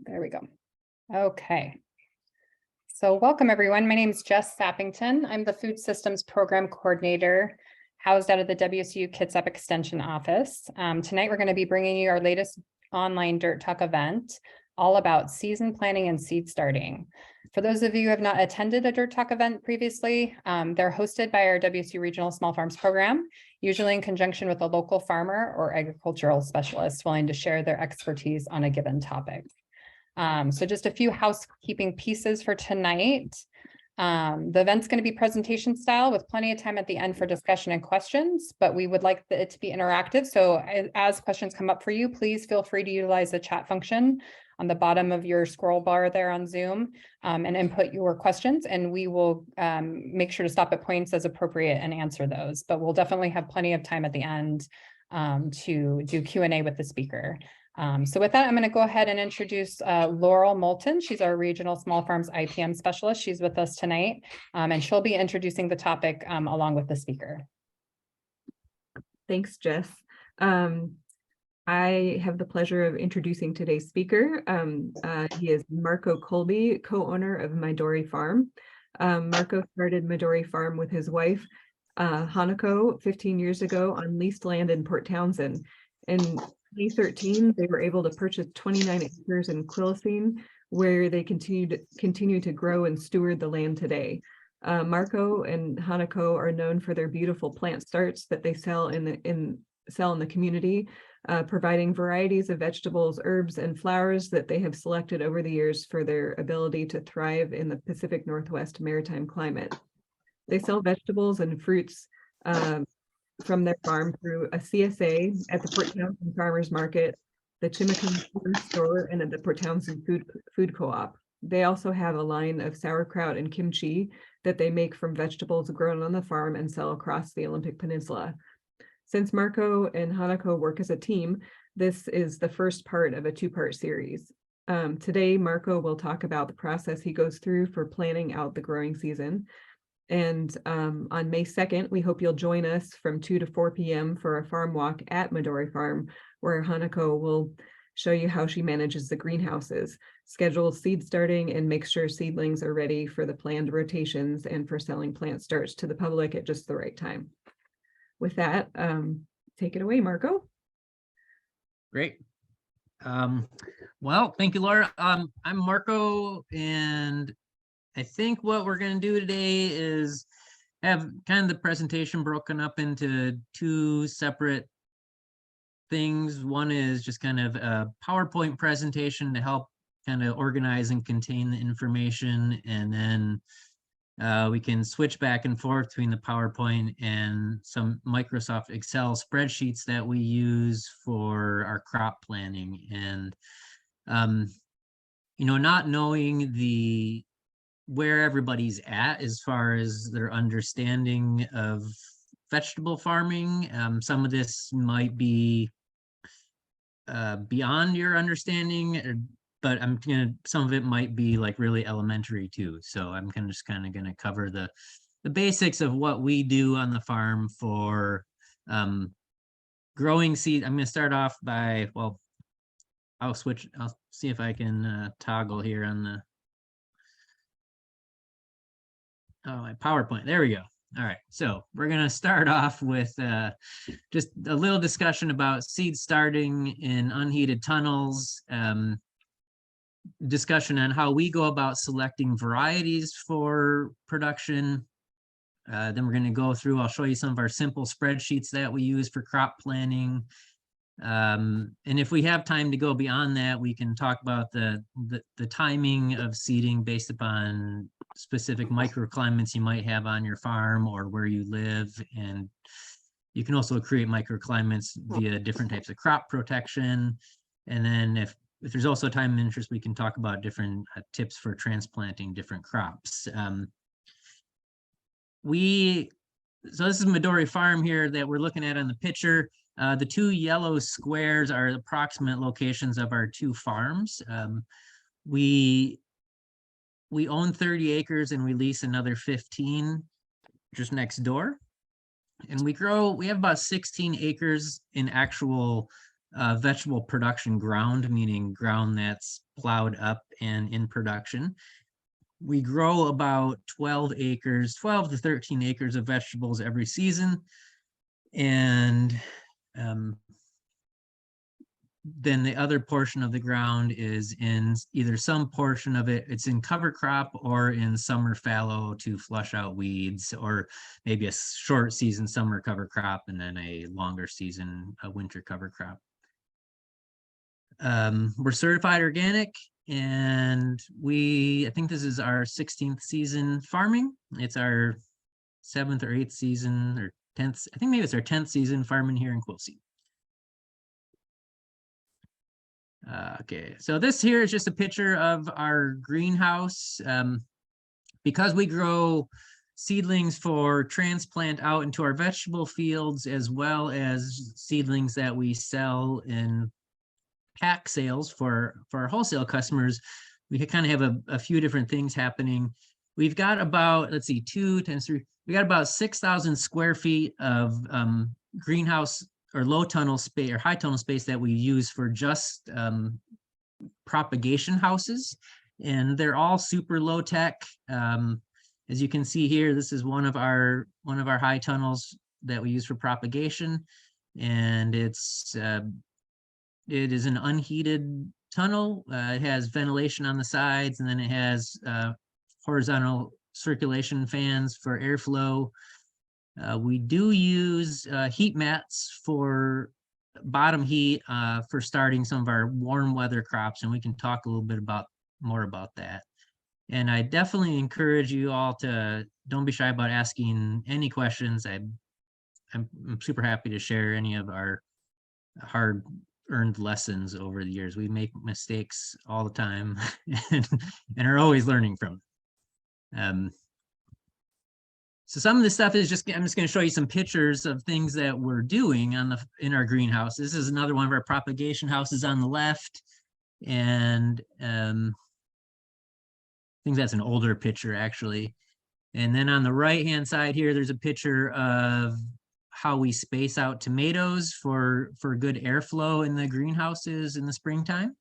There we go. Okay. So welcome everyone. My name is Jess Sappington. I'm the Food Systems Program Coordinator housed out of the WSU Kitsap Extension Office. Tonight we're going to be bringing you our latest online Dirt Talk event, all about season planning and seed starting. For those of you who have not attended a Dirt Talk event previously, they're hosted by our WSU Regional Small Farms program, usually in conjunction with a local farmer or agricultural specialist willing to share their expertise on a given topic. So just a few housekeeping pieces for tonight. The event's going to be presentation style with plenty of time at the end for discussion and questions, but we would like it to be interactive. So as questions come up for you, please feel free to utilize the chat function on the bottom of your scroll bar there on Zoom and input your questions, and we will make sure to stop at points as appropriate and answer those. But we'll definitely have plenty of time at the end to do Q&A with the speaker. So with that, I'm going to go ahead and introduce Laurel Moulton. She's our Regional Small Farms IPM Specialist. She's with us tonight, and she'll be introducing the topic along with the speaker. Thanks, Jess. I have the pleasure of introducing today's speaker. He is Marko Colby, co-owner of Midori Farm. Marko started Midori Farm with his wife, Hanako, 15 years ago on leased land in Port Townsend. In 2013, they were able to purchase 29 acres in Quilcene, where they continue to grow and steward the land today. Marko and Hanako are known for their beautiful plant starts that they sell in the community, providing varieties of vegetables, herbs, and flowers that they have selected over the years for their ability to thrive in the Pacific Northwest maritime climate. They sell vegetables and fruits from their farm through a CSA at the Port Townsend Farmers Market, the Chimicum store, and at the Port Townsend Food Co-op. They also have a line of sauerkraut and kimchi that they make from vegetables grown on the farm and sell across the Olympic Peninsula. Since Marko and Hanako work as a team, this is the first part of a two-part series. Today, Marko will talk about the process he goes through for planning out the growing season. And on May 2nd, we hope you'll join us from 2 to 4 p.m. for a farm walk at Midori Farm, where Hanako will show you how she manages the greenhouses, schedules seed starting, and makes sure seedlings are ready for the planned rotations and for selling plant starts to the public at just the right time. With that, take it away, Marko. Great. Well, thank you, Laura. I'm Marko, and I think what we're going to do today is have kind of the presentation broken up into two separate things. One is just kind of a PowerPoint presentation to help kind of organize and contain the information, and then we can switch back and forth between the PowerPoint and some Microsoft Excel spreadsheets that we use for our crop planning. And, you know, not knowing where everybody's at as far as their understanding of vegetable farming, some of this might be beyond your understanding, but some of it might be like really elementary too. So I'm just kind of going to cover the basics of what we do on the farm for growing seed. I'm going to start off by, well, I'll see if I can toggle here on the my PowerPoint. There we go. All right, so we're going to start off with just a little discussion about seed starting in unheated tunnels, discussion on how we go about selecting varieties for production. Then we're going to go through, I'll show you some of our simple spreadsheets that we use for crop planning. And if we have time to go beyond that, we can talk about the timing of seeding based upon specific microclimates you might have on your farm or where you live. And you can also create microclimates via different types of crop protection. And then if there's also time and interest, we can talk about different tips for transplanting different crops. So this is Midori Farm here that we're looking at on the picture. The two yellow squares are the approximate locations of our two farms. We own 30 acres and we lease another 15 just next door. And we have about 16 acres in actual vegetable production ground, meaning ground that's plowed up and in production. We grow about 12 to 13 acres of vegetables every season. And then the other portion of the ground is in either some portion of it's in cover crop or in summer fallow to flush out weeds, or maybe a short season summer cover crop and then a longer season winter cover crop. We're certified organic, and I think this is our 16th season farming. It's our 7th or 8th season, or 10th, I think maybe it's our 10th season farming here in Quilcene. Okay, so this here is just a picture of our greenhouse. Because we grow seedlings for transplant out into our vegetable fields, as well as seedlings that we sell in pack sales for our wholesale customers, we could kind of have a few different things happening. We've got about, let's see, 2 times 3, we got about 6,000 square feet of greenhouse or low tunnel space or high tunnel space that we use for just propagation houses. And they're all super low tech. As you can see here, this is one of our high tunnels that we use for propagation. And it is an unheated tunnel. It has ventilation on the sides, and then it has horizontal circulation fans for airflow. We do use heat mats for bottom heat for starting some of our warm weather crops, and we can talk a little bit more about that. And I definitely encourage you all to don't be shy about asking any questions. I'm super happy to share any of our hard-earned lessons over the years. We make mistakes all the time and are always learning from them. So some of this stuff is I'm just going to show you some pictures of things that we're doing in our greenhouse. This is another one of our propagation houses on the left. And I think that's an older picture actually. And then on the right-hand side here, there's a picture of how we space out tomatoes for good airflow in the greenhouses in the springtime.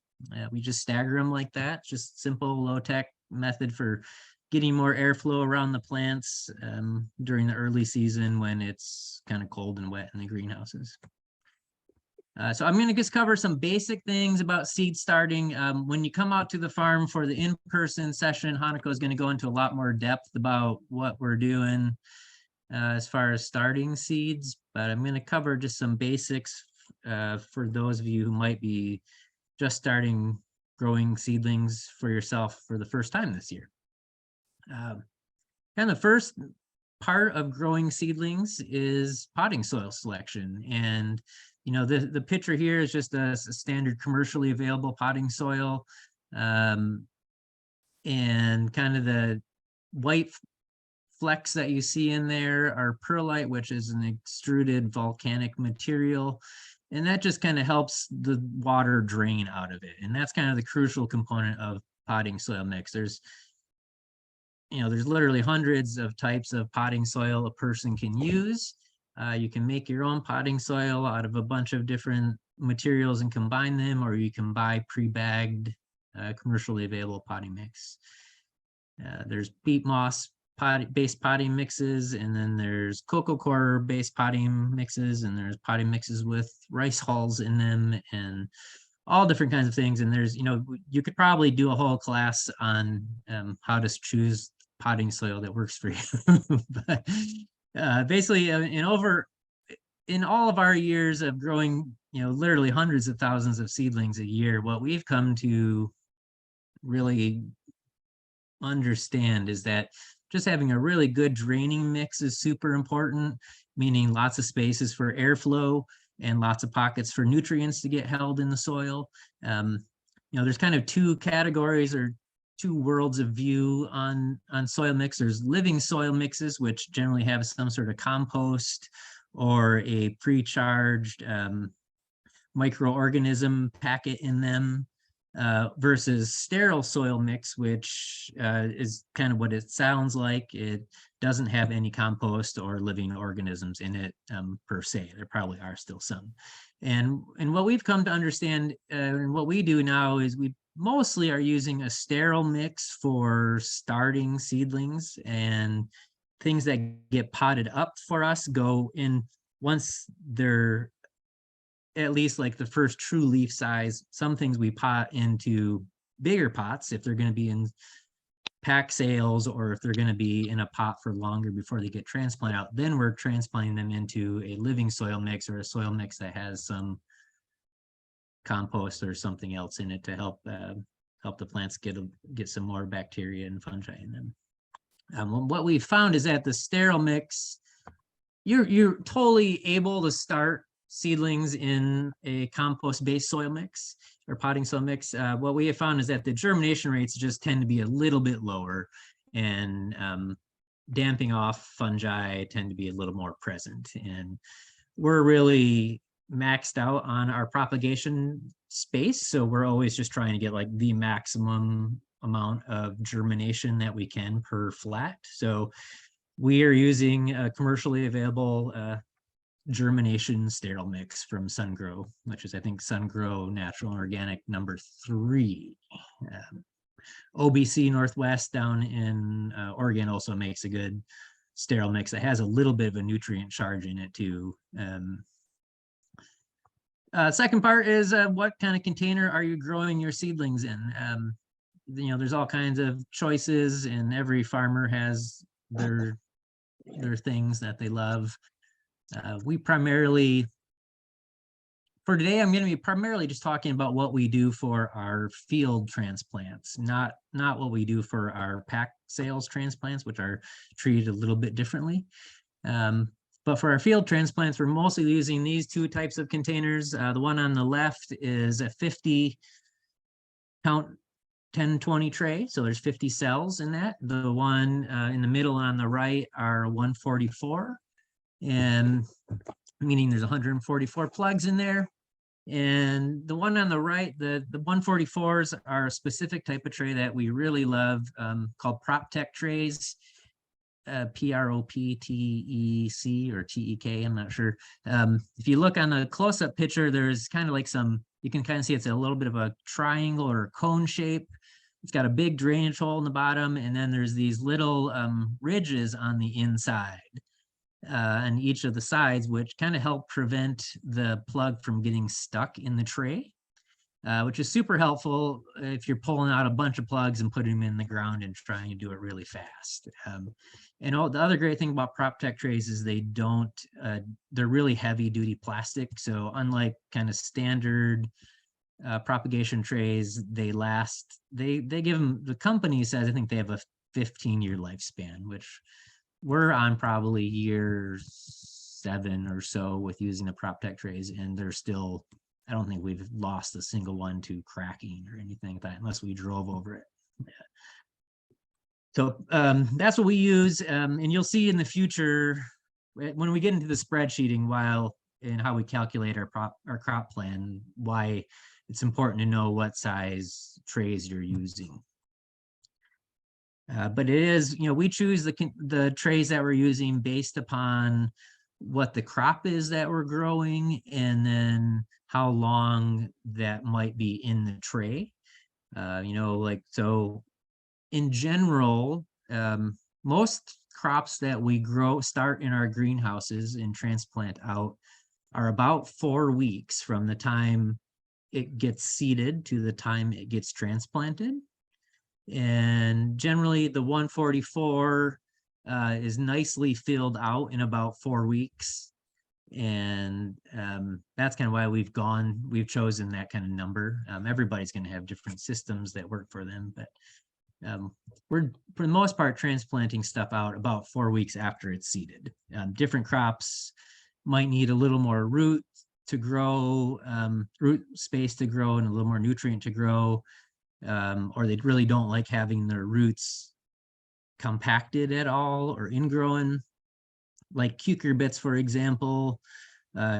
We just stagger them like that, just simple low-tech method for getting more airflow around the plants during the early season when it's kind of cold and wet in the greenhouses. So I'm going to just cover some basic things about seed starting. When you come out to the farm for the in-person session, Hanako is going to go into a lot more depth about what we're doing as far as starting seeds, but I'm going to cover just some basics for those of you who might be just starting growing seedlings for yourself for the first time this year. And the first part of growing seedlings is potting soil selection. And, you know, the picture here is just a standard commercially available potting soil. And kind of the white flecks that you see in there are perlite, which is an extruded volcanic material. And that just kind of helps the water drain out of it. And that's kind of the crucial component of potting soil mix. There's literally hundreds of types of potting soil a person can use. You can make your own potting soil out of a bunch of different materials and combine them, or you can buy pre-bagged commercially available potting mix. There's peat moss based potting mixes, and then there's cocoa coir based potting mixes, and there's potting mixes with rice hulls in them, and all different kinds of things. And there's, you could probably do a whole class on how to choose potting soil that works for you. But basically, in all of our years of growing, literally hundreds of thousands of seedlings a year, what we've come to really understand is that just having a really good draining mix is super important, meaning lots of spaces for airflow and lots of pockets for nutrients to get held in the soil. There's kind of two categories or two worlds of view on soil mix. There's living soil mixes, which generally have some sort of compost or a pre-charged microorganism packet in them. versus sterile soil mix, which is kind of what it sounds like. It doesn't have any compost or living organisms in it per se. There probably are still some. And what we've come to understand and what we do now is we mostly are using a sterile mix for starting seedlings, and things that get potted up for us go in once they're at least like the first true leaf size. Some things we pot into bigger pots if they're going to be in pack sales, or if they're going to be in a pot for longer before they get transplanted out, then we're transplanting them into a living soil mix or a soil mix that has some compost or something else in it to help the plants get some more bacteria and fungi in them. What we've found is that the sterile mix, you're totally able to start seedlings in a compost-based soil mix or potting soil mix. What we have found is that the germination rates just tend to be a little bit lower, and damping off fungi tend to be a little more present. And we're really maxed out on our propagation space, so we're always just trying to get like the maximum amount of germination that we can per flat. So we are using a commercially available germination sterile mix from SunGrow, which is, I think, SunGrow Natural and Organic #3. OBC Northwest down in Oregon also makes a good sterile mix that has a little bit of a nutrient charge in it too. Second part is what kind of container are you growing your seedlings in? There's all kinds of choices, and every farmer has their things that they love. We primarily, for today, I'm going to be primarily just talking about what we do for our field transplants, not what we do for our pack sales transplants, which are treated a little bit differently. But for our field transplants, we're mostly using these two types of containers. The one on the left is a 50 count 10-20 tray, so there's 50 cells in that. The one in the middle on the right are 144, and meaning there's 144 plugs in there. And the one on the right, the 144s are a specific type of tray that we really love, called PropTech trays. PROPTEC or TEK, I'm not sure. If you look on the close-up picture, there's kind of like you can kind of see it's a little bit of a triangle or cone shape. It's got a big drainage hole in the bottom, and then there's these little ridges on the inside and each of the sides, which kind of help prevent the plug from getting stuck in the tray, which is super helpful if you're pulling out a bunch of plugs and putting them in the ground and trying to do it really fast. And the other great thing about PropTech trays is they're really heavy duty plastic. So unlike kind of standard propagation trays, they last, they give them, the company says, I think they have a 15-year lifespan, which we're on probably year 7 or so with using the PropTech trays, and they're still, I don't think we've lost a single one to cracking or anything like that, unless we drove over it. Yeah. So that's what we use, and you'll see in the future when we get into the spreadsheeting and how we calculate our crop plan, why it's important to know what size trays you're using. But it is, we choose the trays that we're using based upon what the crop is that we're growing, and then how long that might be in the tray. So in general, most crops that we start in our greenhouses and transplant out are about 4 weeks from the time it gets seeded to the time it gets transplanted. And generally the 144 is nicely filled out in about 4 weeks. And that's kind of why we've chosen that kind of number. Everybody's going to have different systems that work for them, but we're for the most part transplanting stuff out about 4 weeks after it's seeded. Different crops might need a little more root to grow, root space to grow, and a little more nutrient to grow, or they really don't like having their roots compacted at all or ingrowing, like cucurbits, for example,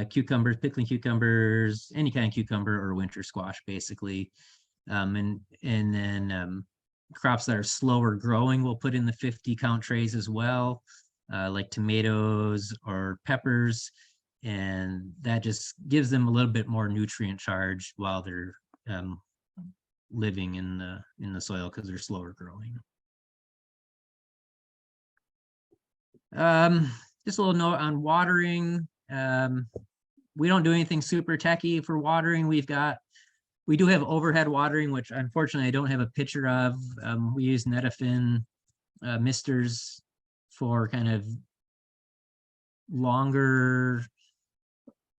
cucumbers, pickling cucumbers, any kind of cucumber or winter squash, basically. And then crops that are slower growing, we'll put in the 50 count trays as well, like tomatoes or peppers. And that just gives them a little bit more nutrient charge while they're living in the soil because they're slower growing. Just a little note on watering. We don't do anything super techy for watering. We do have overhead watering, which unfortunately I don't have a picture of. We use Netafin misters for kind of longer,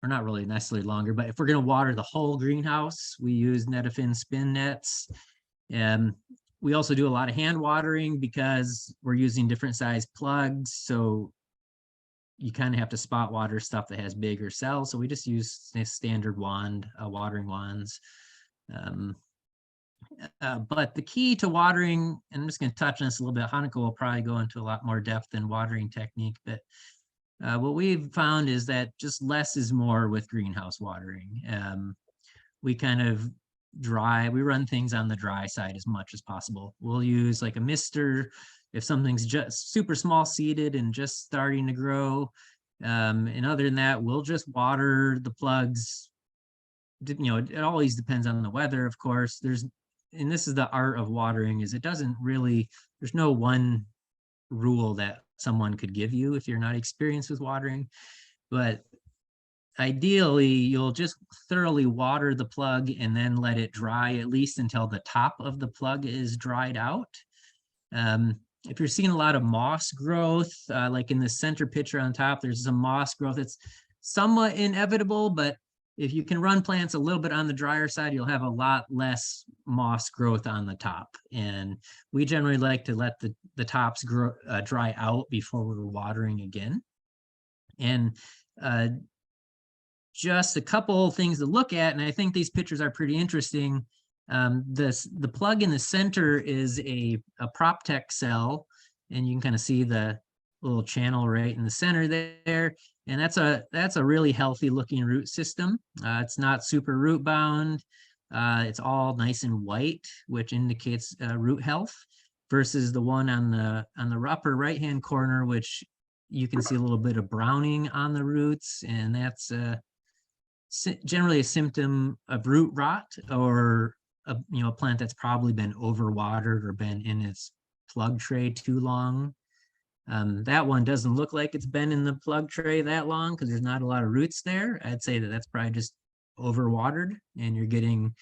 or not really necessarily longer, but if we're going to water the whole greenhouse, we use Netafin spin nets. We also do a lot of hand watering because we're using different size plugs. So you kind of have to spot water stuff that has bigger cells. So we just use standard watering wands. But the key to watering, and I'm just going to touch on this a little bit, Hanako will probably go into a lot more depth in watering technique, but what we've found is that just less is more with greenhouse watering. We kind of we run things on the dry side as much as possible. We'll use like a mister if something's just super small seeded and just starting to grow. And other than that, we'll just water the plugs. You know, it always depends on the weather, of course. And this is the art of watering, is it doesn't really, there's no one rule that someone could give you if you're not experienced with watering. But ideally, you'll just thoroughly water the plug and then let it dry at least until the top of the plug is dried out. If you're seeing a lot of moss growth, like in the center picture on top, there's some moss growth. It's somewhat inevitable, but if you can run plants a little bit on the drier side, you'll have a lot less moss growth on the top. And we generally like to let the tops grow, dry out before we're watering again. And just a couple things to look at, and I think these pictures are pretty interesting. The plug in the center is a PropTech cell, and you can kind of see the little channel right in the center there. And that's a really healthy looking root system. It's not super root bound. It's all nice and white, which indicates root health, versus the one on the upper right hand corner, which you can see a little bit of browning on the roots, and that's generally a symptom of root rot, or a plant that's probably been overwatered or been in its plug tray too long. That one doesn't look like it's been in the plug tray that long because there's not a lot of roots there. I'd say that that's probably just overwatered, and you're getting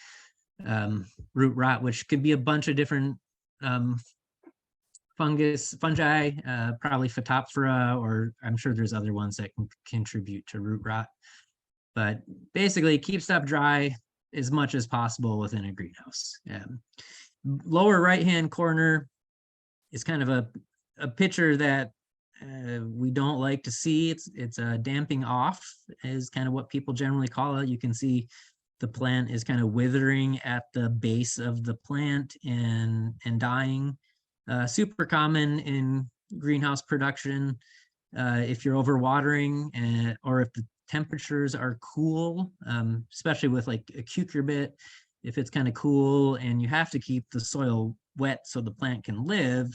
root rot, which could be a bunch of different fungi, probably Phytophthora, or I'm sure there's other ones that can contribute to root rot. But basically, keep stuff dry as much as possible within a greenhouse. Lower right-hand corner is kind of a picture that we don't like to see. It's damping off is kind of what people generally call it. You can see the plant is kind of withering at the base of the plant and dying. Super common in greenhouse production. If you're overwatering, or if the temperatures are cool, especially with like a cucurbit, if it's kind of cool and you have to keep the soil wet so the plant can live,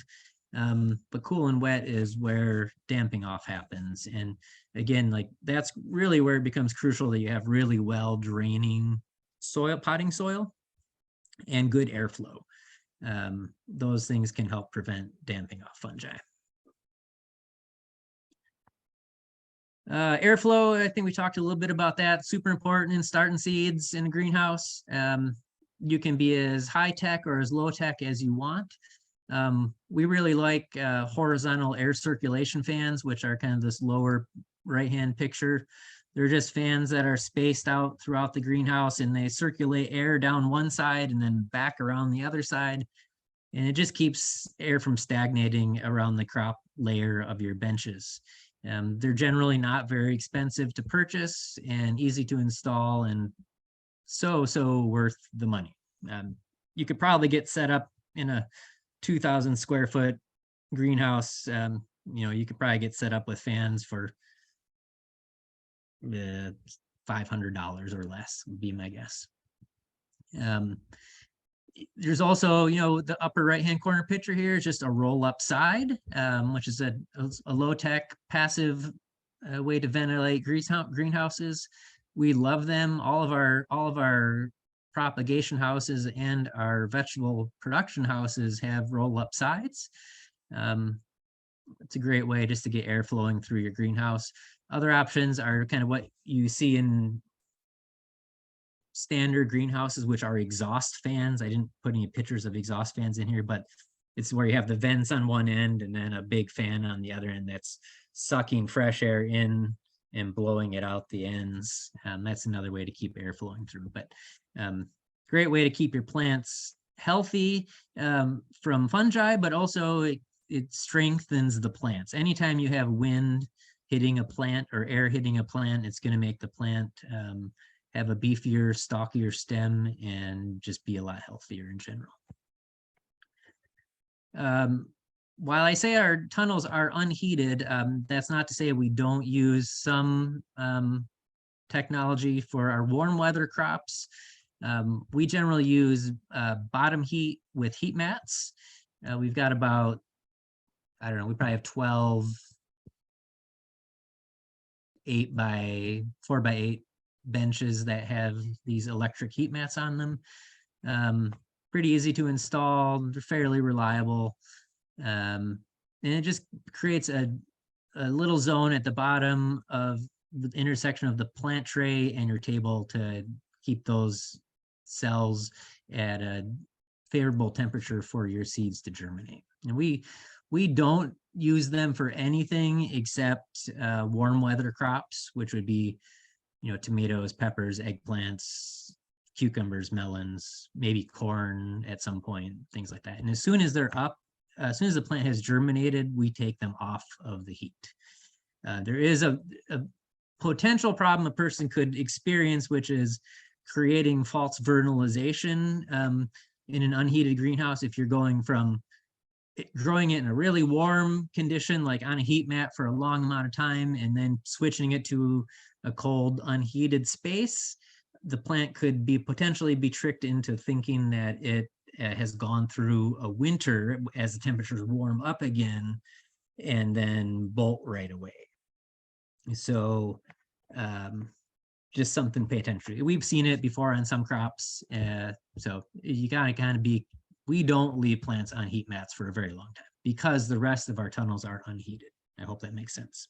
but cool and wet is where damping off happens. And again, like that's really where it becomes crucial that you have really well draining potting soil and good airflow. Those things can help prevent damping off fungi. Airflow, I think we talked a little bit about that. Super important in starting seeds in a greenhouse. You can be as high tech or as low tech as you want. We really like horizontal air circulation fans, which are kind of this lower right-hand picture. They're just fans that are spaced out throughout the greenhouse, and they circulate air down one side and then back around the other side. And it just keeps air from stagnating around the crop layer of your benches. They're generally not very expensive to purchase and easy to install, and so worth the money. You could probably get set up in a 2,000 square foot greenhouse. You could probably get set up with fans for $500 or less would be my guess. there's also, you know, the upper right-hand corner picture here is just a roll-up side, which is a low-tech passive way to ventilate greenhouses. We love them. All of our propagation houses and our vegetable production houses have roll-up sides. It's a great way just to get air flowing through your greenhouse. Other options are kind of what you see in standard greenhouses, which are exhaust fans. I didn't put any pictures of exhaust fans in here, but it's where you have the vents on one end and then a big fan on the other end that's sucking fresh air in and blowing it out the ends. That's another way to keep air flowing through, but great way to keep your plants healthy from fungi, but also it strengthens the plants. Anytime you have wind hitting a plant or air hitting a plant, it's going to make the plant have a beefier, stockier stem and just be a lot healthier in general. While I say our tunnels are unheated, that's not to say we don't use some technology for our warm weather crops. We generally use bottom heat with heat mats. We've got about, I don't know, we probably have 12 4x8 benches that have these electric heat mats on them. Pretty easy to install, they're fairly reliable. And it just creates a little zone at the bottom of the intersection of the plant tray and your table to keep those cells at a favorable temperature for your seeds to germinate. And we don't use them for anything except warm weather crops, which would be, you know, tomatoes, peppers, eggplants, cucumbers, melons, maybe corn at some point, things like that. And as soon as they're up, as soon as the plant has germinated, we take them off of the heat. There is a potential problem a person could experience, which is creating false vernalization in an unheated greenhouse. If you're going from growing it in a really warm condition, like on a heat mat for a long amount of time, and then switching it to a cold, unheated space, the plant could potentially be tricked into thinking that it has gone through a winter as the temperatures warm up again, and then bolt right away. So just something to pay attention to. We've seen it before on some crops. So you gotta kind of be, we don't leave plants on heat mats for a very long time because the rest of our tunnels are unheated. I hope that makes sense.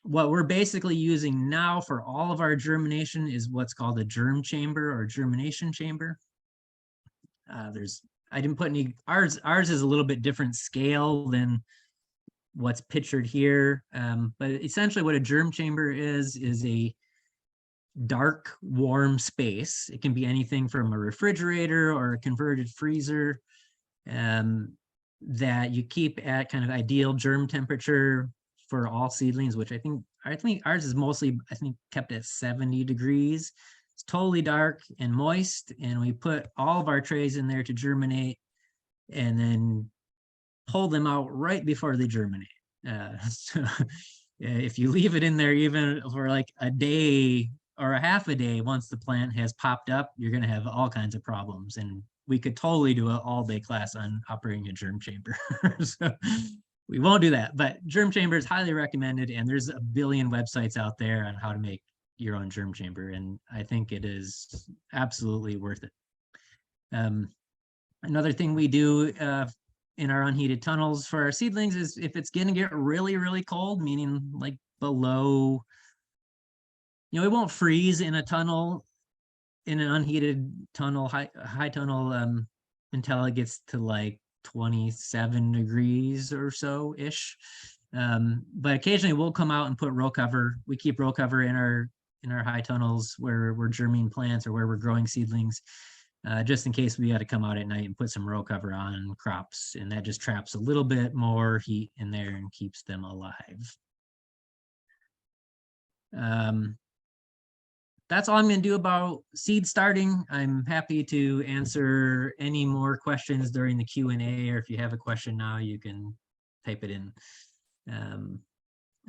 What we're basically using now for all of our germination is what's called a germ chamber or germination chamber. I didn't put any, ours is a little bit different scale than what's pictured here. But essentially what a germ chamber is a dark, warm space. It can be anything from a refrigerator or a converted freezer that you keep at kind of ideal germ temperature for all seedlings, which I think ours is mostly, kept at 70 degrees. It's totally dark and moist, and we put all of our trays in there to germinate and then pull them out right before they germinate. So if you leave it in there even for like a day or a half a day, once the plant has popped up, you're going to have all kinds of problems. And we could totally do an all-day class on operating a germ chamber. So we won't do that, but germ chamber is highly recommended, and there's a billion websites out there on how to make your own germ chamber, and I think it is absolutely worth it. Another thing we do in our unheated tunnels for our seedlings is if it's going to get really, really cold, meaning like below, you know, it won't freeze in a tunnel, in an unheated tunnel, high tunnel, until it gets to like 27 degrees or so ish. But occasionally we'll come out and put row cover. We keep row cover in our high tunnels where we're germinating plants or where we're growing seedlings, just in case we got to come out at night and put some row cover on crops, and that just traps a little bit more heat in there and keeps them alive. That's all I'm going to do about seed starting. I'm happy to answer any more questions during the Q&A, or if you have a question now, you can type it in.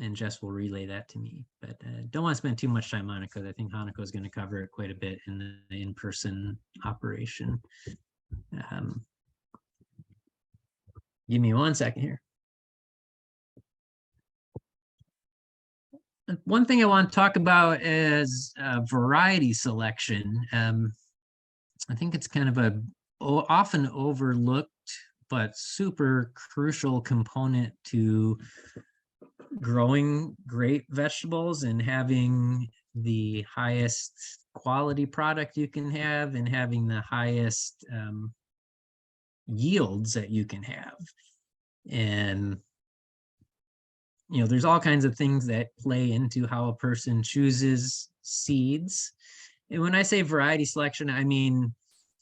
and Jess will relay that to me. But don't want to spend too much time on it because I think Hanako is going to cover it quite a bit in the in-person operation. Give me 1 second here. One thing I want to talk about is variety selection. I think it's kind of a often overlooked but super crucial component to growing great vegetables and having the highest quality product you can have and having the highest yields that you can have. And you know, there's all kinds of things that play into how a person chooses seeds. And when I say variety selection, I mean,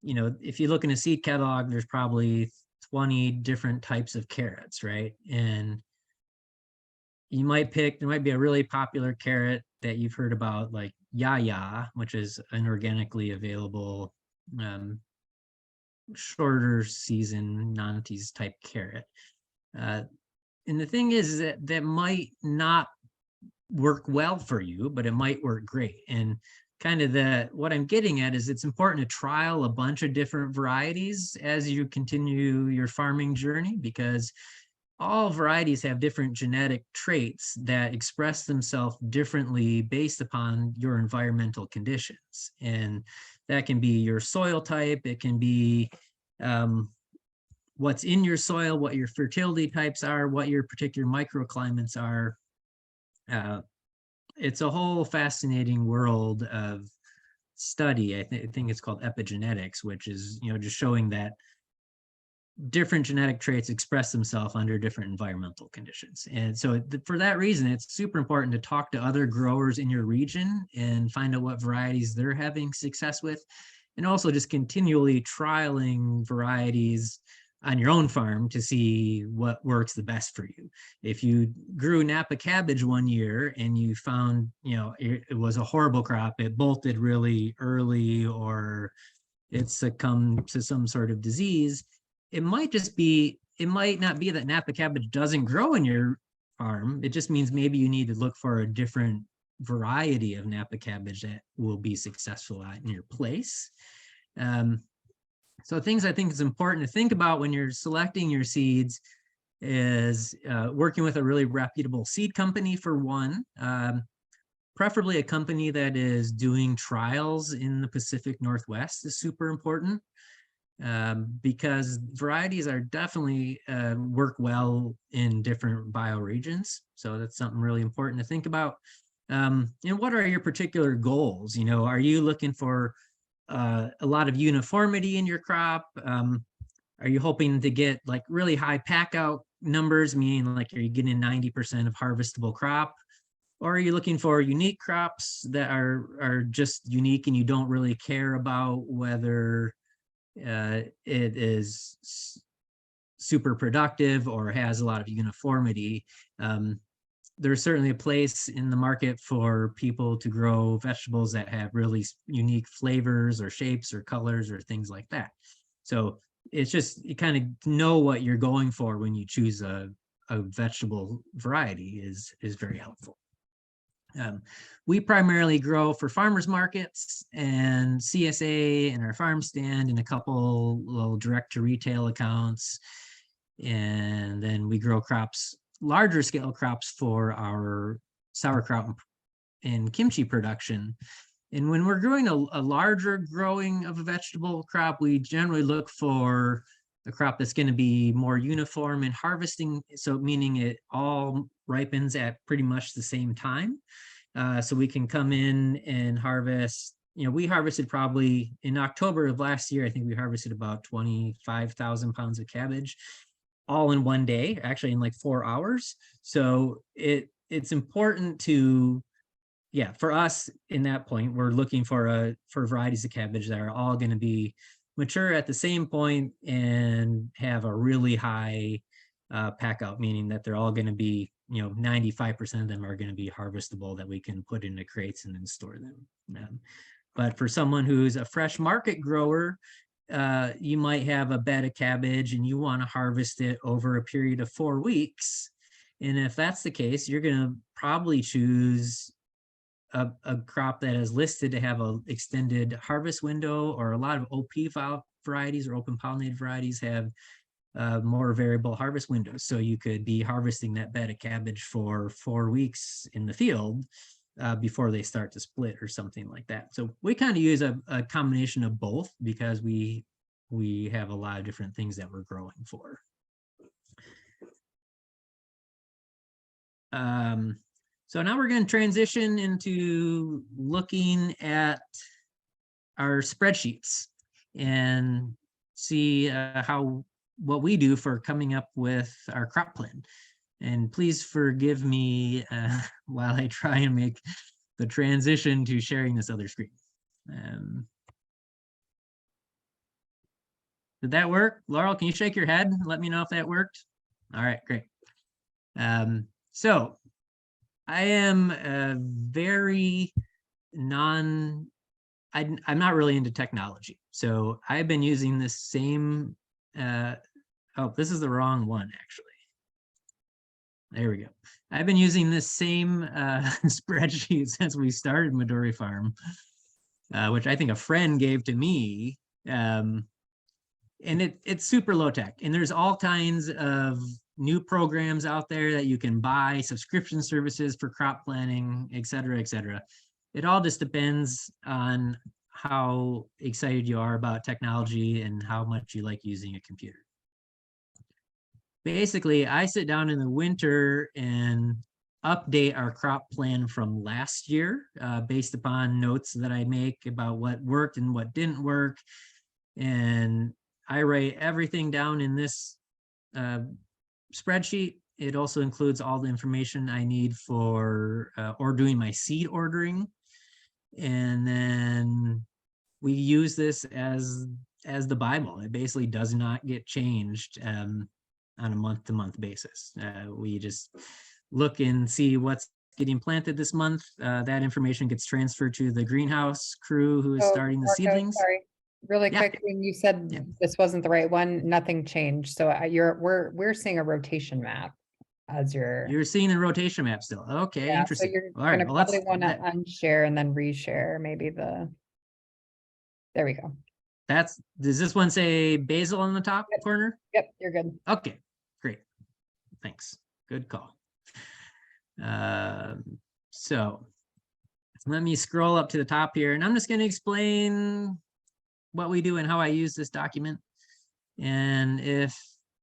you know, if you look in a seed catalog, there's probably 20 different types of carrots, right? And you might pick, there might be a really popular carrot that you've heard about, like Yaya, which is an organically available, shorter season, non-tease type carrot. And the thing is that that might not work well for you, but it might work great. And kind of what I'm getting at is it's important to trial a bunch of different varieties as you continue your farming journey, because all varieties have different genetic traits that express themselves differently based upon your environmental conditions. And that can be your soil type, it can be what's in your soil, what your fertility types are, what your particular microclimates are. It's a whole fascinating world of study. I think it's called epigenetics, which is, you know, just showing that different genetic traits express themselves under different environmental conditions. And so for that reason, it's super important to talk to other growers in your region and find out what varieties they're having success with. And also just continually trialing varieties on your own farm to see what works the best for you. If you grew Napa cabbage one year and you found, you know, it was a horrible crop, it bolted really early, or it succumbed to some sort of disease, it might not be that Napa cabbage doesn't grow in your farm. It just means maybe you need to look for a different variety of Napa cabbage that will be successful in your place. So things I think is important to think about when you're selecting your seeds is working with a really reputable seed company for one, preferably a company that is doing trials in the Pacific Northwest is super important, because varieties are definitely work well in different bioregions. So that's something really important to think about. And what are your particular goals? You know, are you looking for a lot of uniformity in your crop? Are you hoping to get like really high pack out numbers, meaning like are you getting 90% of harvestable crop? Or are you looking for unique crops that are just unique and you don't really care about whether it is super productive or has a lot of uniformity? There's certainly a place in the market for people to grow vegetables that have really unique flavors or shapes or colors or things like that. So it's just, you kind of know what you're going for when you choose a vegetable variety is very helpful. We primarily grow for farmers markets and CSA and our farm stand and a couple little direct to retail accounts. And then we grow crops, larger scale crops for our sauerkraut and kimchi production. And when we're growing a larger growing of a vegetable crop, we generally look for a crop that's going to be more uniform in harvesting. So meaning it all ripens at pretty much the same time. So we can come in and harvest, you know, we harvested probably in October of last year, I think we harvested about 25,000 pounds of cabbage all in one day, actually in like 4 hours. So it's important to, yeah, for us in that point, we're looking for varieties of cabbage that are all going to be mature at the same point and have a really high pack out, meaning that they're all going to be, you know, 95% of them are going to be harvestable that we can put into crates and then store them. But for someone who's a fresh market grower, you might have a bed of cabbage and you want to harvest it over a period of 4 weeks. And if that's the case, you're going to probably choose a crop that is listed to have an extended harvest window, or a lot of OP varieties or open pollinated varieties have more variable harvest windows. So you could be harvesting that bed of cabbage for 4 weeks in the field before they start to split or something like that. So we kind of use a combination of both, because we have a lot of different things that we're growing for. So now we're going to transition into looking at our spreadsheets and see what we do for coming up with our crop plan. And please forgive me while I try and make the transition to sharing this other screen. Did that work? Laurel, can you shake your head and let me know if that worked? All right, great. So I am very I'm not really into technology. So I've been using this same, oh, this is the wrong one, actually. There we go. I've been using this same spreadsheet since we started Midori Farm, which I think a friend gave to me. And it's super low tech. And there's all kinds of new programs out there that you can buy, subscription services for crop planning, et cetera, et cetera. It all just depends on how excited you are about technology and how much you like using a computer. Basically, I sit down in the winter and update our crop plan from last year based upon notes that I make about what worked and what didn't work. And I write everything down in this spreadsheet. It also includes all the information I need for doing my seed ordering. And then we use this as the Bible. It basically does not get changed on a month-to-month basis. We just look and see what's getting planted this month. That information gets transferred to the greenhouse crew who is starting the Marko, seedlings. sorry, really Yeah. quick, when you said this wasn't the right one, nothing changed. So we're seeing a rotation map as You're seeing the rotation map still. Okay, yeah, interesting. so you're All right, gonna well, probably want to unshare and then reshare maybe there we go. does this one say basil on the top corner? Yep, you're good. Okay, great. Thanks. Good call. So let me scroll up to the top here, and I'm just going to explain what we do and how I use this document. And if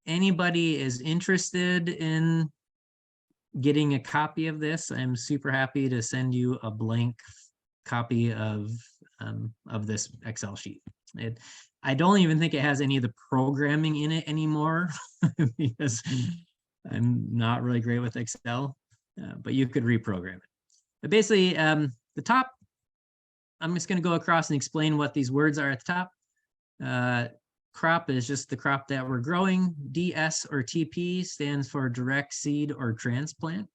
anybody is interested in getting a copy of this, I'm super happy to send you a blank copy of this Excel sheet. I don't even think it has any of the programming in it anymore because I'm not really great with Excel, but you could reprogram it. But basically, the top, I'm just going to go across and explain what these words are at the top. Crop is just the crop that we're growing. DS or TP stands for direct seed or transplant.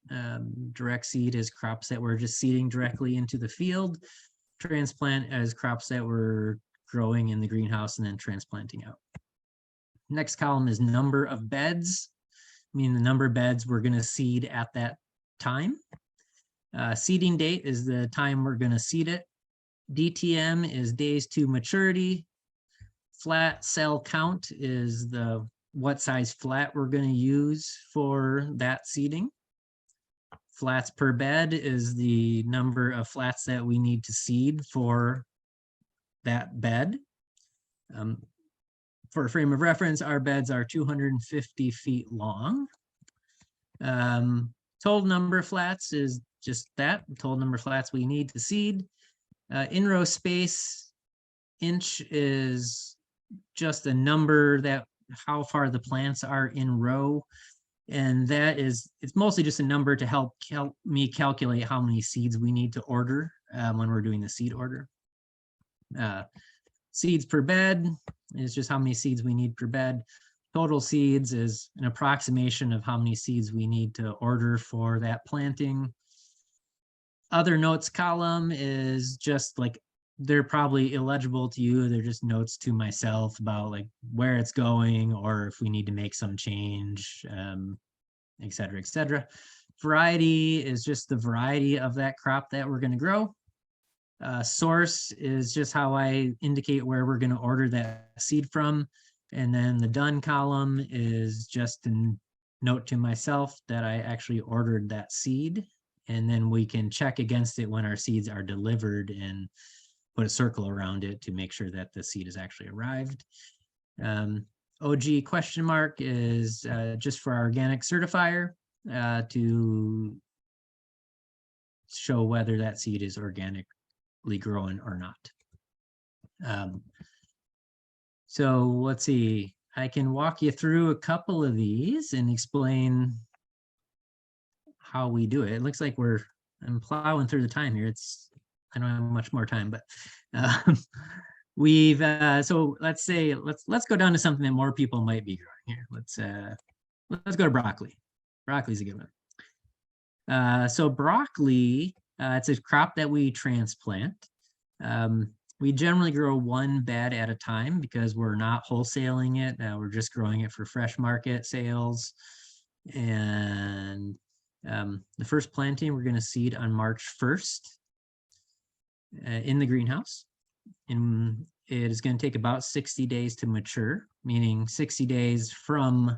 Direct seed is crops that we're just seeding directly into the field. Transplant as crops that we're growing in the greenhouse and then transplanting out. Next column is number of beds, meaning the number of beds we're going to seed at that time. Seeding date is the time we're going to seed it. DTM is days to maturity. Flat cell count is what size flat we're going to use for that seeding. Flats per bed is the number of flats that we need to seed for that bed. For a frame of reference, our beds are 250 feet long. Total number of flats is just that, total number of flats we need to seed. In-row space, inch is just a number that how far the plants are in row. And that is, it's mostly just a number to help me calculate how many seeds we need to order when we're doing the seed order. Seeds per bed is just how many seeds we need per bed. Total seeds is an approximation of how many seeds we need to order for that planting. Other notes column is just like, they're probably illegible to you. They're just notes to myself about like where it's going or if we need to make some change. et cetera, et cetera. Variety is just the variety of that crop that we're going to grow. Source is just how I indicate where we're going to order that seed from. And then the done column is just a note to myself that I actually ordered that seed. And then we can check against it when our seeds are delivered and put a circle around it to make sure that the seed has actually arrived. OG question mark is just for our organic certifier to show whether that seed is organically grown or not. So let's see, I can walk you through a couple of these and explain how we do it. It looks like I'm plowing through the time here. I don't have much more time, but so let's say, let's go down to something that more people might be growing here. Let's go to broccoli. Broccoli's a good one. So broccoli, it's a crop that we transplant. We generally grow one bed at a time because we're not wholesaling it. We're just growing it for fresh market sales. And the first planting we're going to seed on March 1st in the greenhouse. And it is going to take about 60 days to mature, meaning 60 days from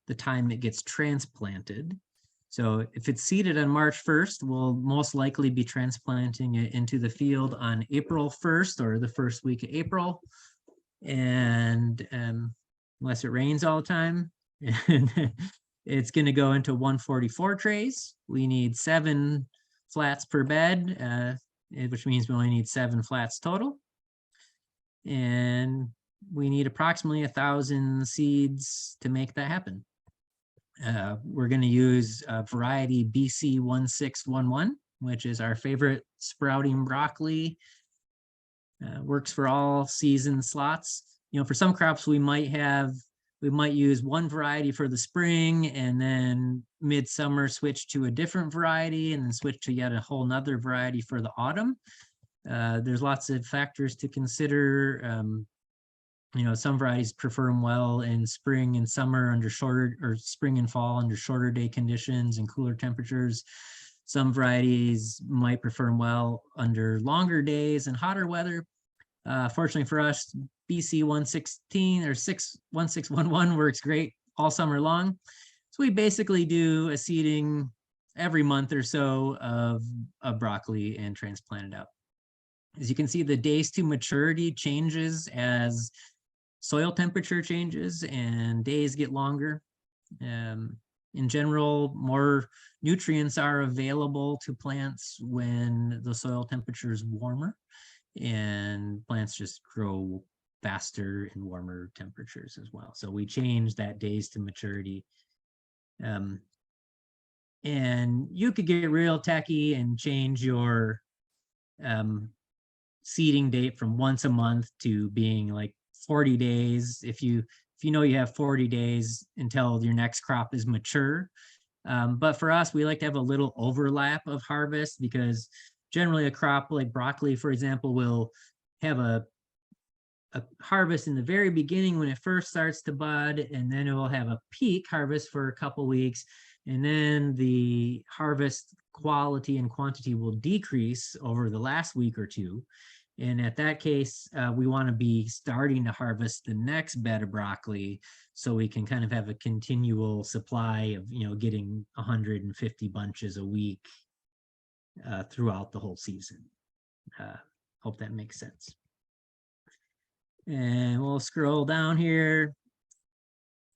the time it gets transplanted. So if it's seeded on March 1st, we'll most likely be transplanting it into the field on April 1st or the first week of April. And unless it rains all the time, it's going to go into 144 trays. We need 7 flats per bed, which means we only need 7 flats total. And we need approximately 1,000 seeds to make that happen. We're going to use variety BC 1611, which is our favorite sprouting broccoli. Works for all season slots. You know, for some crops we might use one variety for the spring and then midsummer switch to a different variety and then switch to yet a whole nother variety for the autumn. There's lots of factors to consider. You know, some varieties perform well in spring and summer under shorter, or spring and fall under shorter day conditions and cooler temperatures. Some varieties might perform well under longer days and hotter weather. Fortunately for us, BC 116 or 1611 works great all summer long. So we basically do a seeding every month or so of broccoli and transplant it out. As you can see, the days to maturity changes as soil temperature changes and days get longer. In general, more nutrients are available to plants when the soil temperature is warmer, and plants just grow faster in warmer temperatures as well. So we change that days to maturity. And you could get real techy and change your seeding date from once a month to being like 40 days. If you know you have 40 days until your next crop is mature. But for us, we like to have a little overlap of harvest because generally a crop like broccoli, for example, will have a harvest in the very beginning when it first starts to bud, and then it will have a peak harvest for a couple weeks, and then the harvest quality and quantity will decrease over the last week or two. And at that case, we want to be starting to harvest the next bed of broccoli so we can kind of have a continual supply of, you know, getting 150 bunches a week throughout the whole season. Hope that makes sense. And we'll scroll down here.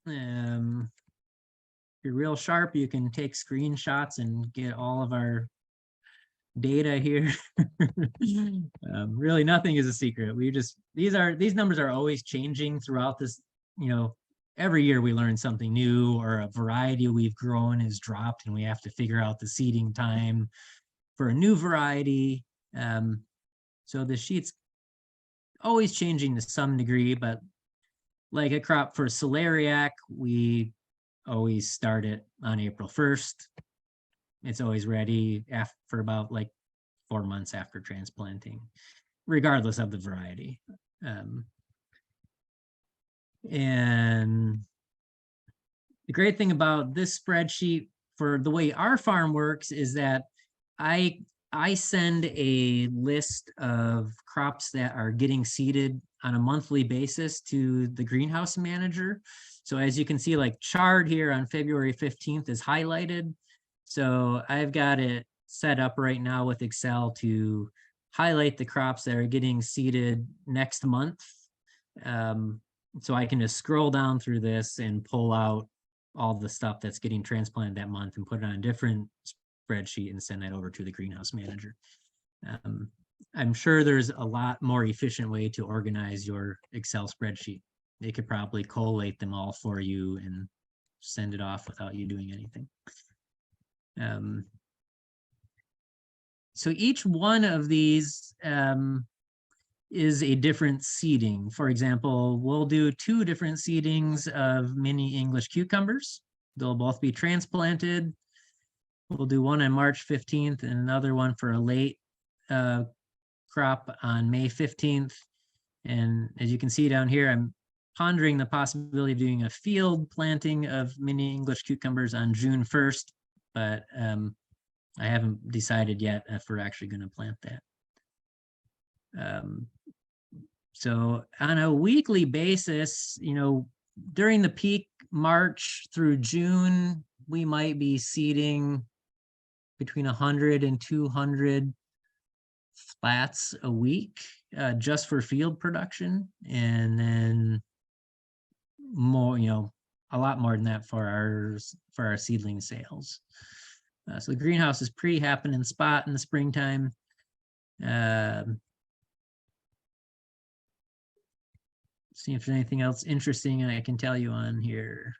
If you're real sharp, you can take screenshots and get all of our data here. Really nothing is a secret. These numbers are always changing throughout this, you know, every year we learn something new, or a variety we've grown is dropped and we have to figure out the seeding time for a new variety. So the sheet's always changing to some degree, but like a crop for celeriac, we always start it on April 1st. It's always ready for about like 4 months after transplanting, regardless of the variety. And the great thing about this spreadsheet for the way our farm works is that I send a list of crops that are getting seeded on a monthly basis to the greenhouse manager. So as you can see, like chard here on February 15th is highlighted. So I've got it set up right now with Excel to highlight the crops that are getting seeded next month. So I can just scroll down through this and pull out all the stuff that's getting transplanted that month and put it on a different spreadsheet and send that over to the greenhouse manager. I'm sure there's a lot more efficient way to organize your Excel spreadsheet. They could probably collate them all for you and send it off without you doing anything. So each one of these is a different seeding. For example, we'll do 2 different seedings of mini English cucumbers. They'll both be transplanted. We'll do one on March 15th and another one for a late crop on May 15th. And as you can see down here, I'm pondering the possibility of doing a field planting of mini English cucumbers on June 1st, but I haven't decided yet if we're actually going to plant that. So on a weekly basis, you know, during the peak March through June, we might be seeding between 100 and 200 flats a week just for field production, and then more, you know, a lot more than that for our seedling sales. So the greenhouse is pretty happening spot in the springtime. See if there's anything else interesting I can tell you on here.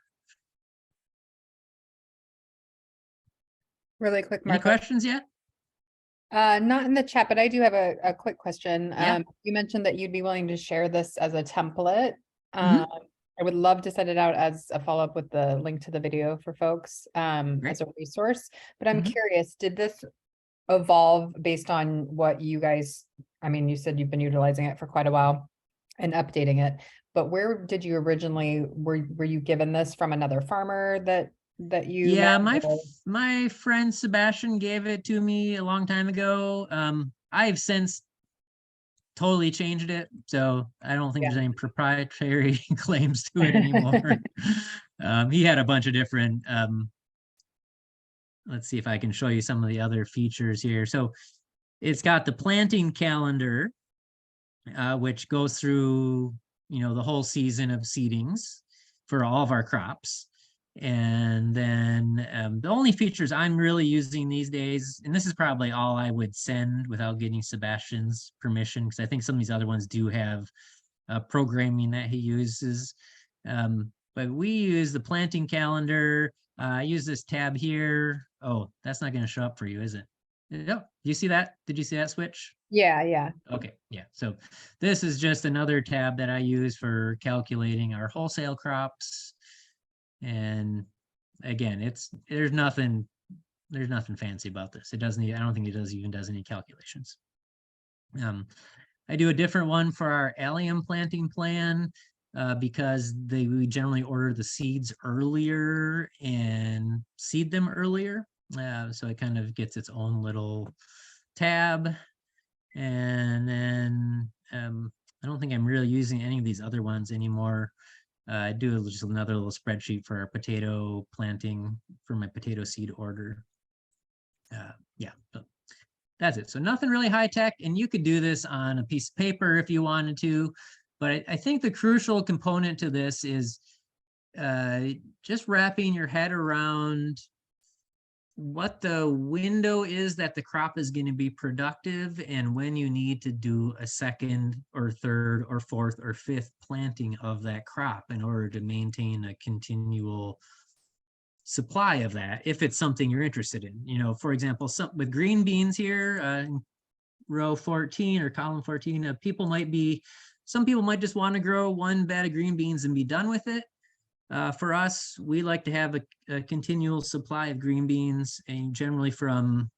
Really quick, Any Marko. questions yet? Not in the chat, but I do have a quick question. Yeah. You mentioned that you'd be willing to share this as a template. Mhm. I would love to send it out as a follow-up with the link to the video for folks as a resource. But I'm Mhm. curious, did this evolve based on what you guys, I mean, you said you've been utilizing it for quite a while and updating it, but where did you originally, were you given this from another farmer that you Yeah, met, or- my friend Sebastian gave it to me a long time ago. I've since totally changed it, so I don't think Yeah. there's any proprietary claims to it anymore. He had a bunch of different, let's see if I can show you some of the other features here. So it's got the planting calendar, which goes through, you know, the whole season of seedings for all of our crops. And then the only features I'm really using these days, and this is probably all I would send without getting Sebastian's permission, because I think some of these other ones do have programming that he uses. But we use the planting calendar. I use this tab here. Oh, that's not going to show up for you, is it? Yep. You see that? Did you see that switch? Yeah. Okay, yeah. So this is just another tab that I use for calculating our wholesale crops. And again, there's nothing fancy about this. It doesn't, I don't think it even does any calculations. I do a different one for our allium planting plan because we generally order the seeds earlier and seed them earlier. So it kind of gets its own little tab. And then I don't think I'm really using any of these other ones anymore. I do just another little spreadsheet for our potato planting for my potato seed order. Yeah, so that's it. So nothing really high tech, and you could do this on a piece of paper if you wanted to. But I think the crucial component to this is just wrapping your head around what the window is that the crop is going to be productive and when you need to do a second or third or fourth or fifth planting of that crop in order to maintain a continual supply of that, if it's something you're interested in. You know, for example, with green beans here, row 14 or column 14, some people might just want to grow one bed of green beans and be done with it. For us, we like to have a continual supply of green beans, and generally from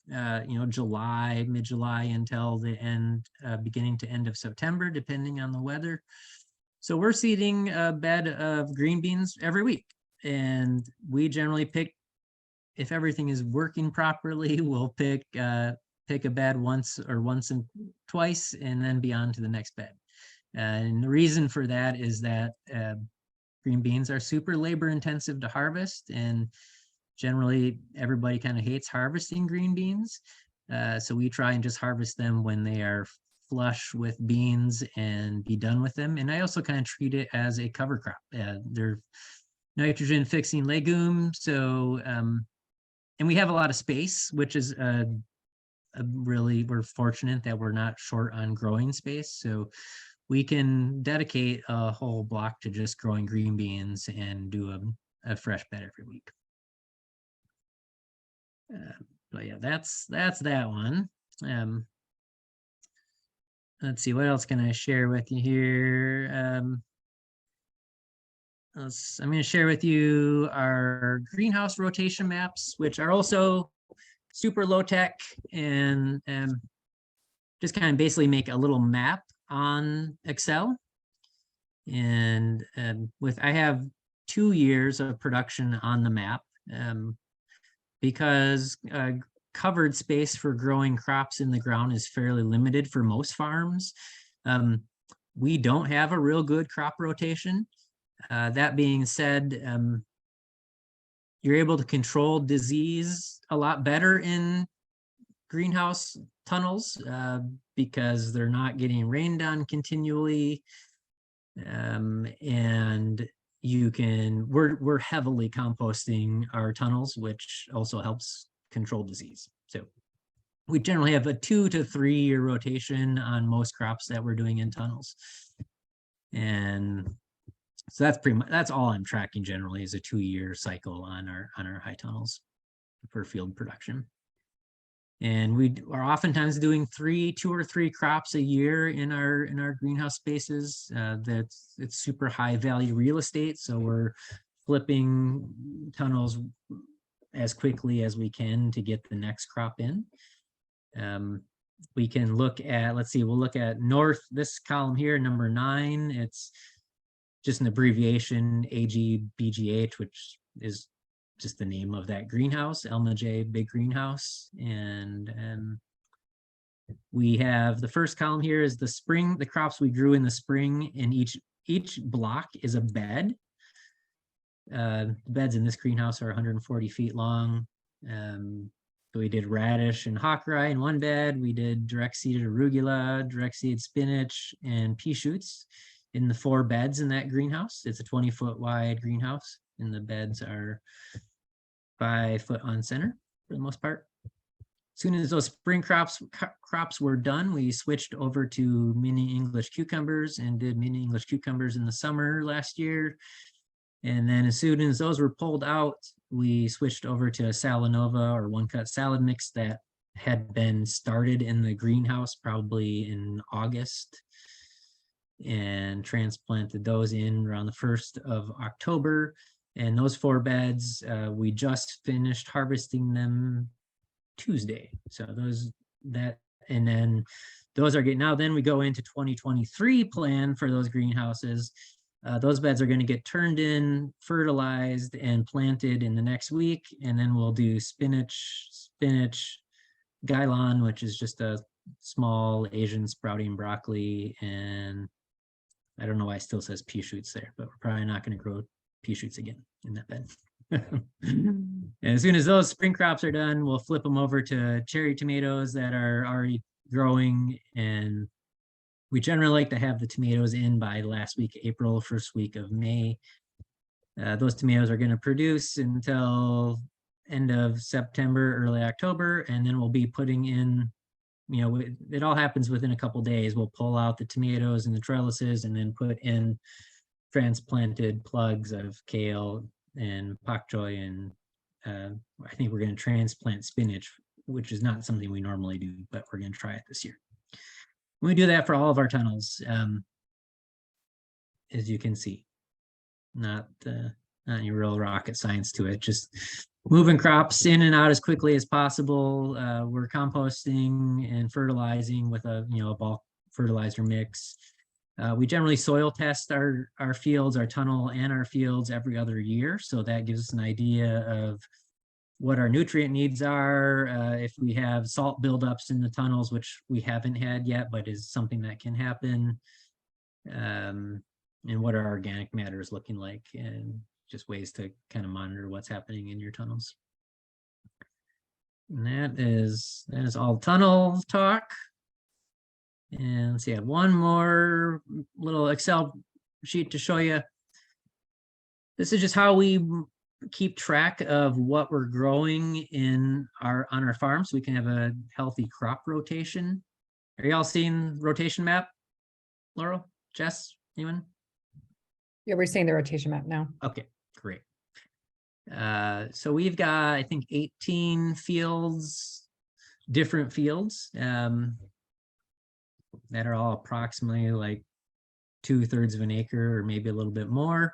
July, mid-July until the end, beginning to end of September, depending on the weather. So we're seeding a bed of green beans every week. and we generally pick, if everything is working properly, we'll pick a bed once and twice, and then be on to the next bed. And the reason for that is that green beans are super labor intensive to harvest, and generally everybody kind of hates harvesting green beans. So we try and just harvest them when they are flush with beans and be done with them. And I also kind of treat it as a cover crop. They're nitrogen fixing legume. So, and we have a lot of space, which is really, we're fortunate that we're not short on growing space. So we can dedicate a whole block to just growing green beans and do a fresh bed every week. But yeah, that's that one. Let's see, what else can I share with you here? I'm going to share with you our greenhouse rotation maps, which are also super low tech, and just kind of basically make a little map on Excel. And I have 2 years of production on the map, because covered space for growing crops in the ground is fairly limited for most farms. We don't have a real good crop rotation. That being said, you're able to control disease a lot better in greenhouse tunnels, because they're not getting rained on continually. And we're heavily composting our tunnels, which also helps control disease. So we generally have a 2 to 3 year rotation on most crops that we're doing in tunnels. And so that's all I'm tracking generally, is a 2-year cycle on our high tunnels for field production. And we are oftentimes doing 2 or 3 crops a year in our greenhouse spaces. It's super high value real estate, so we're flipping tunnels as quickly as we can to get the next crop in. We can look at, we'll look at north, this column here, number 9. It's just an abbreviation, AGBGH, which is just the name of that greenhouse, Elma J Big Greenhouse. And we have the first column here is the crops we grew in the spring, and each block is a bed. The beds in this greenhouse are 140 feet long. So we did radish and hawkeye in one bed. We did direct seeded arugula, direct seeded spinach, and pea shoots in the 4 beds in that greenhouse. It's a 20-foot wide greenhouse, and the beds are 5 foot on center for the most part. As soon as those spring crops were done, we switched over to mini English cucumbers and did mini English cucumbers in the summer last year. And then as soon as those were pulled out, we switched over to a Salanova or one-cut salad mix that had been started in the greenhouse probably in August, and transplanted those in around the 1st of October. And those 4 beds, we just finished harvesting them Tuesday. So and then those are getting, now then we go into 2023 plan for those greenhouses. Those beds are going to get turned in, fertilized, and planted in the next week. And then we'll do spinach, gailon, which is just a small Asian sprouting broccoli. And I don't know why it still says pea shoots there, but we're probably not going to grow pea shoots again in that bed. And as soon as those spring crops are done, we'll flip them over to cherry tomatoes that are already growing. And we generally like to have the tomatoes in by last week, April, first week of May. Those tomatoes are going to produce until end of September, early October, and then we'll be putting in, it all happens within a couple days. We'll pull out the tomatoes and the trellises and then put in transplanted plugs of kale and pak choi, and I think we're going to transplant spinach, which is not something we normally do, but we're going to try it this year. We do that for all of our tunnels, as you can see. Not any real rocket science to it, just moving crops in and out as quickly as possible. We're composting and fertilizing with a bulk fertilizer mix. We generally soil test our fields, our tunnel and our fields every other year. So that gives us an idea of what our nutrient needs are, if we have salt buildups in the tunnels, which we haven't had yet, but is something that can happen. And what our organic matter is looking like, and just ways to kind of monitor what's happening in your tunnels. And that is all tunnel talk. And let's see, I have one more little Excel sheet to show you. This is just how we keep track of what we're growing on our farm, so we can have a healthy crop rotation. Are y'all seeing rotation map? Laurel, Jess, anyone? Yeah, we're seeing the rotation map now. Okay, great. So we've got, I think, 18 fields, different fields, that are all approximately like 2/3 of an acre or maybe a little bit more.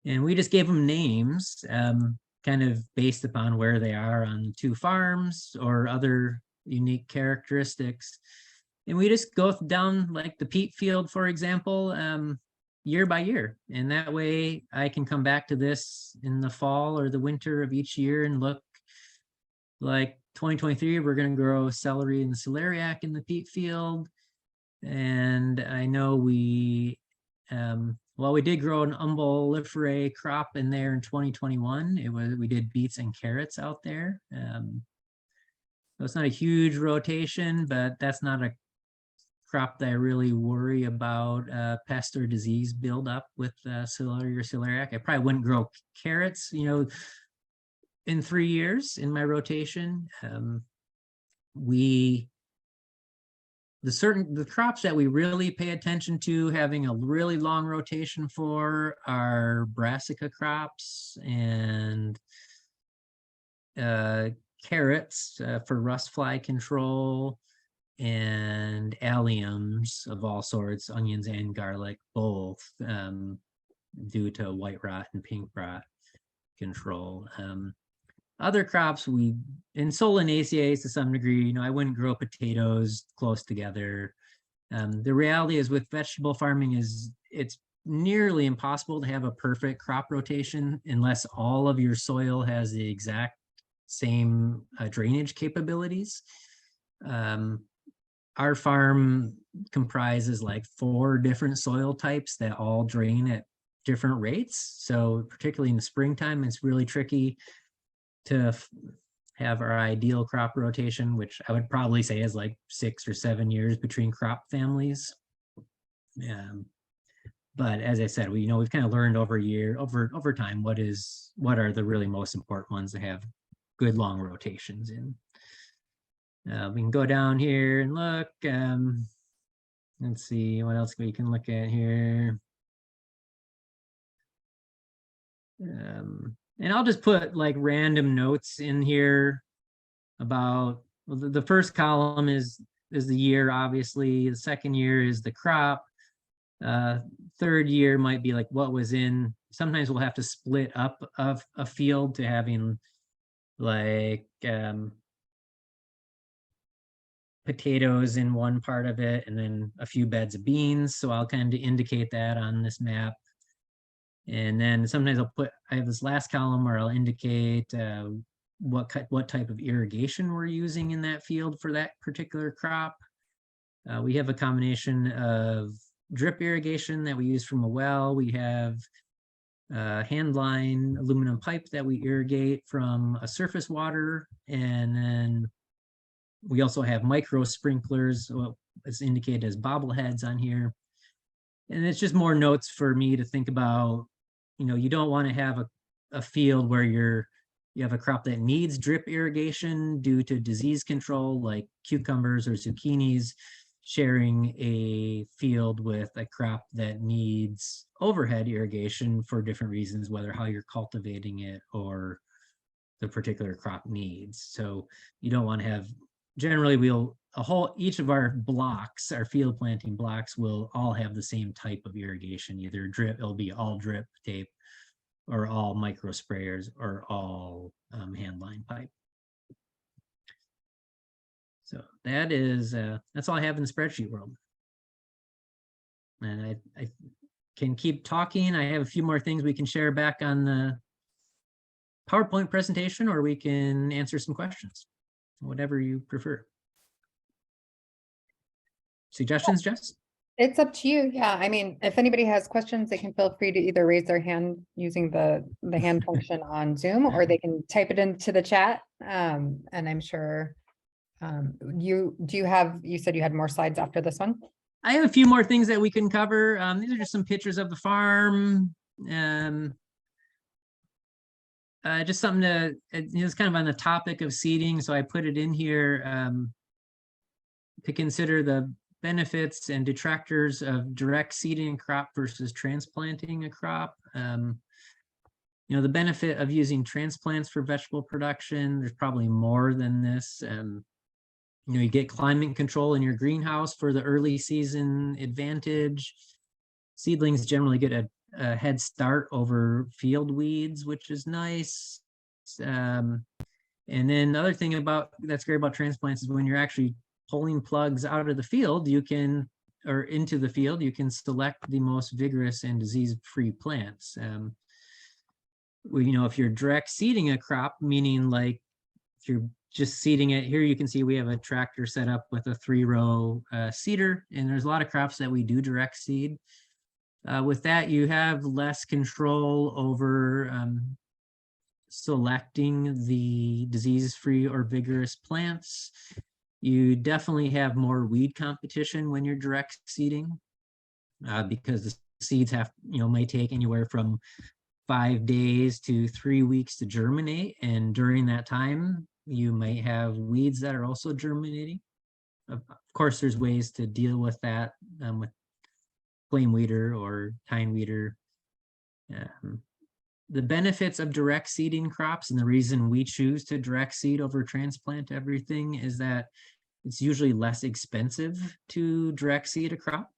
And we just gave them names, kind of based upon where they are on the two farms or other unique characteristics. And we just go down like the peat field, for example, year by year. And that way I can come back to this in the fall or the winter of each year and look like 2023, we're going to grow celery and celeriac in the peat field. And I know we, well, we did grow an umbelliferae crop in there in 2021. We did beets and carrots out there. So it's not a huge rotation, but that's not a crop that I really worry about pest or disease buildup with celery or celeriac. I probably wouldn't grow carrots, in 3 years in my rotation. The crops that we really pay attention to having a really long rotation for are brassica crops and carrots for rust fly control, and alliums of all sorts, onions and garlic, both, due to white rot and pink rot control. Other crops, in solanaceae to some degree, I wouldn't grow potatoes close together. The reality is with vegetable farming it's nearly impossible to have a perfect crop rotation unless all of your soil has the exact same drainage capabilities. Our farm comprises like 4 different soil types that all drain at different rates. So particularly in the springtime, it's really tricky to have our ideal crop rotation, which I would probably say is like 6 or 7 years between crop families. But as I said, we've kind of learned over time what are the really most important ones to have good long rotations in. We can go down here and look. Let's see what else we can look at here. And I'll just put like random notes in here about, well, the first column is the year, obviously. The second year is the crop. Third year might be like what was in. Sometimes we'll have to split up of a field to having like potatoes in one part of it and then a few beds of beans. So I'll kind of indicate that on this map. And then sometimes I have this last column where I'll indicate what type of irrigation we're using in that field for that particular crop. We have a combination of drip irrigation that we use from a well. We have hand line aluminum pipe that we irrigate from a surface water. And then we also have micro sprinklers, well, it's indicated as bobbleheads on here. And it's just more notes for me to think about. You don't want to have a field where you have a crop that needs drip irrigation due to disease control, like cucumbers or zucchinis, sharing a field with a crop that needs overhead irrigation for different reasons, whether how you're cultivating it or the particular crop needs. So you don't want to have, generally each of our blocks, our field planting blocks, will all have the same type of irrigation, either drip, it'll be all drip tape, or all micro sprayers, or all handline pipe. So that's all I have in the spreadsheet world. And I can keep talking. I have a few more things we can share back on the PowerPoint presentation, or we can answer some questions, whatever you prefer. Suggestions, Jess? It's up to you. Yeah, I mean, if anybody has questions, they can feel free to either raise their hand using the hand function on Zoom, or they can type it into the chat. And I'm sure you said you had more slides after this one? I have a few more things that we can cover. These are just some pictures of the farm. Just something to, it's kind of on the topic of seeding, so I put it in here to consider the benefits and detractors of direct seeding a crop versus transplanting a crop. You know, the benefit of using transplants for vegetable production, there's probably more than this. You know, you get climate control in your greenhouse for the early season advantage. Seedlings generally get a head start over field weeds, which is nice. And then the other thing that's great about transplants is when you're actually pulling plugs out of the field, or into the field, you can select the most vigorous and disease-free plants. You know, if you're direct seeding a crop, meaning like if you're just seeding it, here you can see we have a tractor set up with a 3-row seeder, and there's a lot of crops that we do direct seed. With that, you have less control over selecting the disease-free or vigorous plants. You definitely have more weed competition when you're direct seeding because the seeds may take anywhere from 5 days to 3 weeks to germinate. And during that time, you might have weeds that are also germinating. Of course, there's ways to deal with that with flame weeder or tine weeder. The benefits of direct seeding crops, and the reason we choose to direct seed over transplant everything, is that it's usually less expensive to direct seed a crop.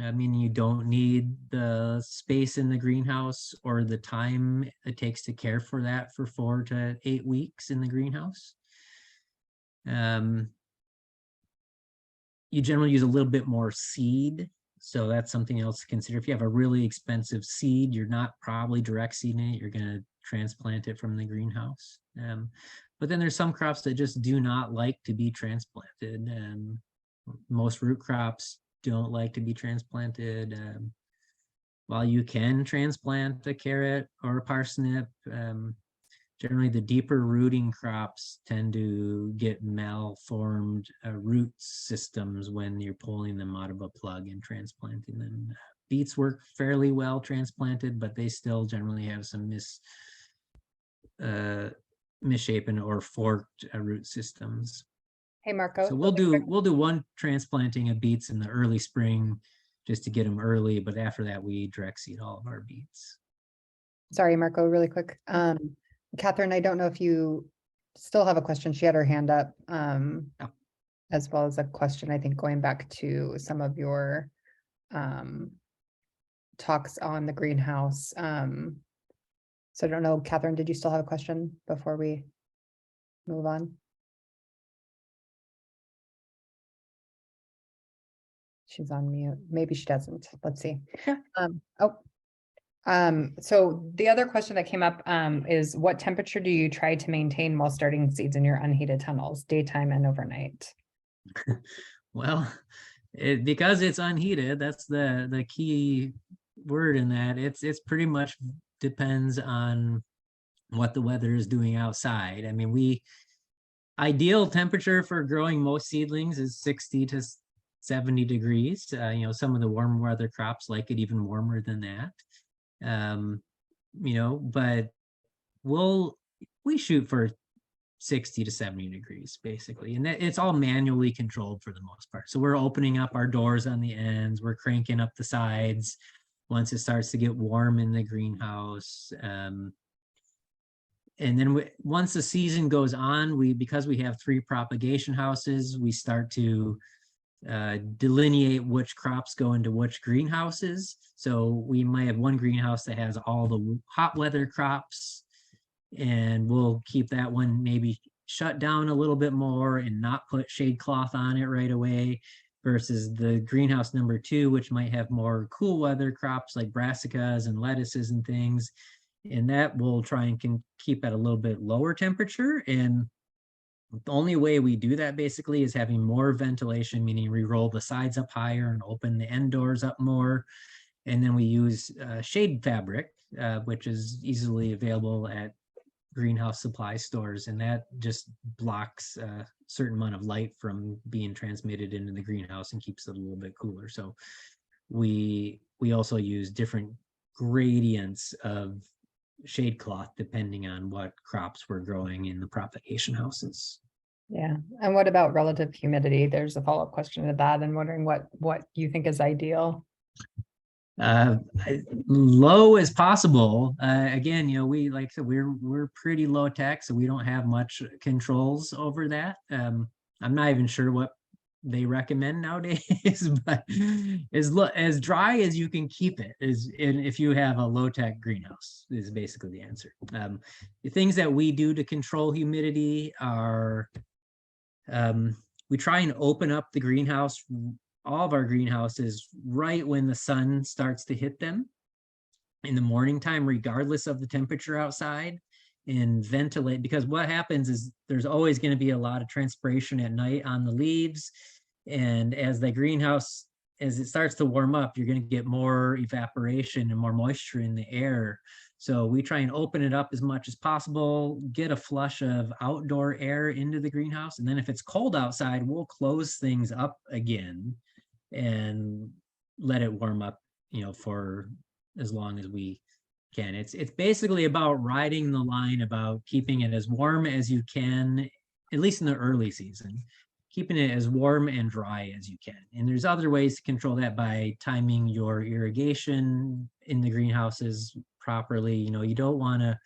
I mean, you don't need the space in the greenhouse or the time it takes to care for that for 4 to 8 weeks in the greenhouse. You generally use a little bit more seed, so that's something else to consider. If you have a really expensive seed, you're not probably direct seeding it, you're going to transplant it from the greenhouse. But then there's some crops that just do not like to be transplanted. Most root crops don't like to be transplanted. While you can transplant a carrot or a parsnip, generally the deeper rooting crops tend to get malformed root systems when you're pulling them out of a plug and transplanting them. Beets work fairly well transplanted, but they still generally have some misshapen or forked root systems. Hey, Marco. So we'll do one transplanting of beets in the early spring just to get them early, but after that we direct seed all of our beets. Sorry, Marco, really quick. Catherine, I don't know if you still have a question. She had her hand up, as well as a question, I think, going back to some of your talks on the greenhouse. So I don't know, Catherine, did you still have a question before we move on? She's on mute. Maybe she doesn't. Let's see. Yeah. So the other question that came up is, what temperature do you try to maintain while starting seeds in your unheated tunnels, daytime and overnight? Well, because it's unheated, that's the key word in that. It's pretty much depends on what the weather is doing outside. I mean, ideal temperature for growing most seedlings is 60 to 70 degrees. Some of the warm weather crops like it even warmer than that. But we shoot for 60 to 70 degrees basically, and it's all manually controlled for the most part. So we're opening up our doors on the ends, we're cranking up the sides once it starts to get warm in the greenhouse. And then once the season goes on, because we have 3 propagation houses, we start to delineate which crops go into which greenhouses. So we might have one greenhouse that has all the hot weather crops, and we'll keep that one maybe shut down a little bit more and not put shade cloth on it right away. versus the greenhouse number 2, which might have more cool weather crops like brassicas and lettuces and things. And that will try and can keep at a little bit lower temperature. And the only way we do that basically is having more ventilation, meaning we roll the sides up higher and open the end doors up more. And then we use shade fabric, which is easily available at greenhouse supply stores, and that just blocks a certain amount of light from being transmitted into the greenhouse and keeps it a little bit cooler. So we also use different gradients of shade cloth depending on what crops we're growing in the propagation houses. Yeah. And what about relative humidity? There's a follow-up question to that, and wondering what you think is ideal. Low as possible. Again, you know, we like I said, we're pretty low tech, so we don't have much controls over that. I'm not even sure what they recommend nowadays, but as dry as you can keep it is, and if you have a low tech greenhouse is basically the answer. The things that we do to control humidity are we try and open up the greenhouse, all of our greenhouses, right when the sun starts to hit them in the morning time, regardless of the temperature outside, and ventilate, because what happens is there's always going to be a lot of transpiration at night on the leaves. And as the greenhouse, as it starts to warm up, you're going to get more evaporation and more moisture in the air. So we try and open it up as much as possible, get a flush of outdoor air into the greenhouse. And then if it's cold outside, we'll close things up again and let it warm up, you know, for as long as we can. It's basically about riding the line about keeping it as warm as you can, at least in the early season, keeping it as warm and dry as you can. And there's other ways to control that by timing your irrigation in the greenhouses properly. You know, you don't want to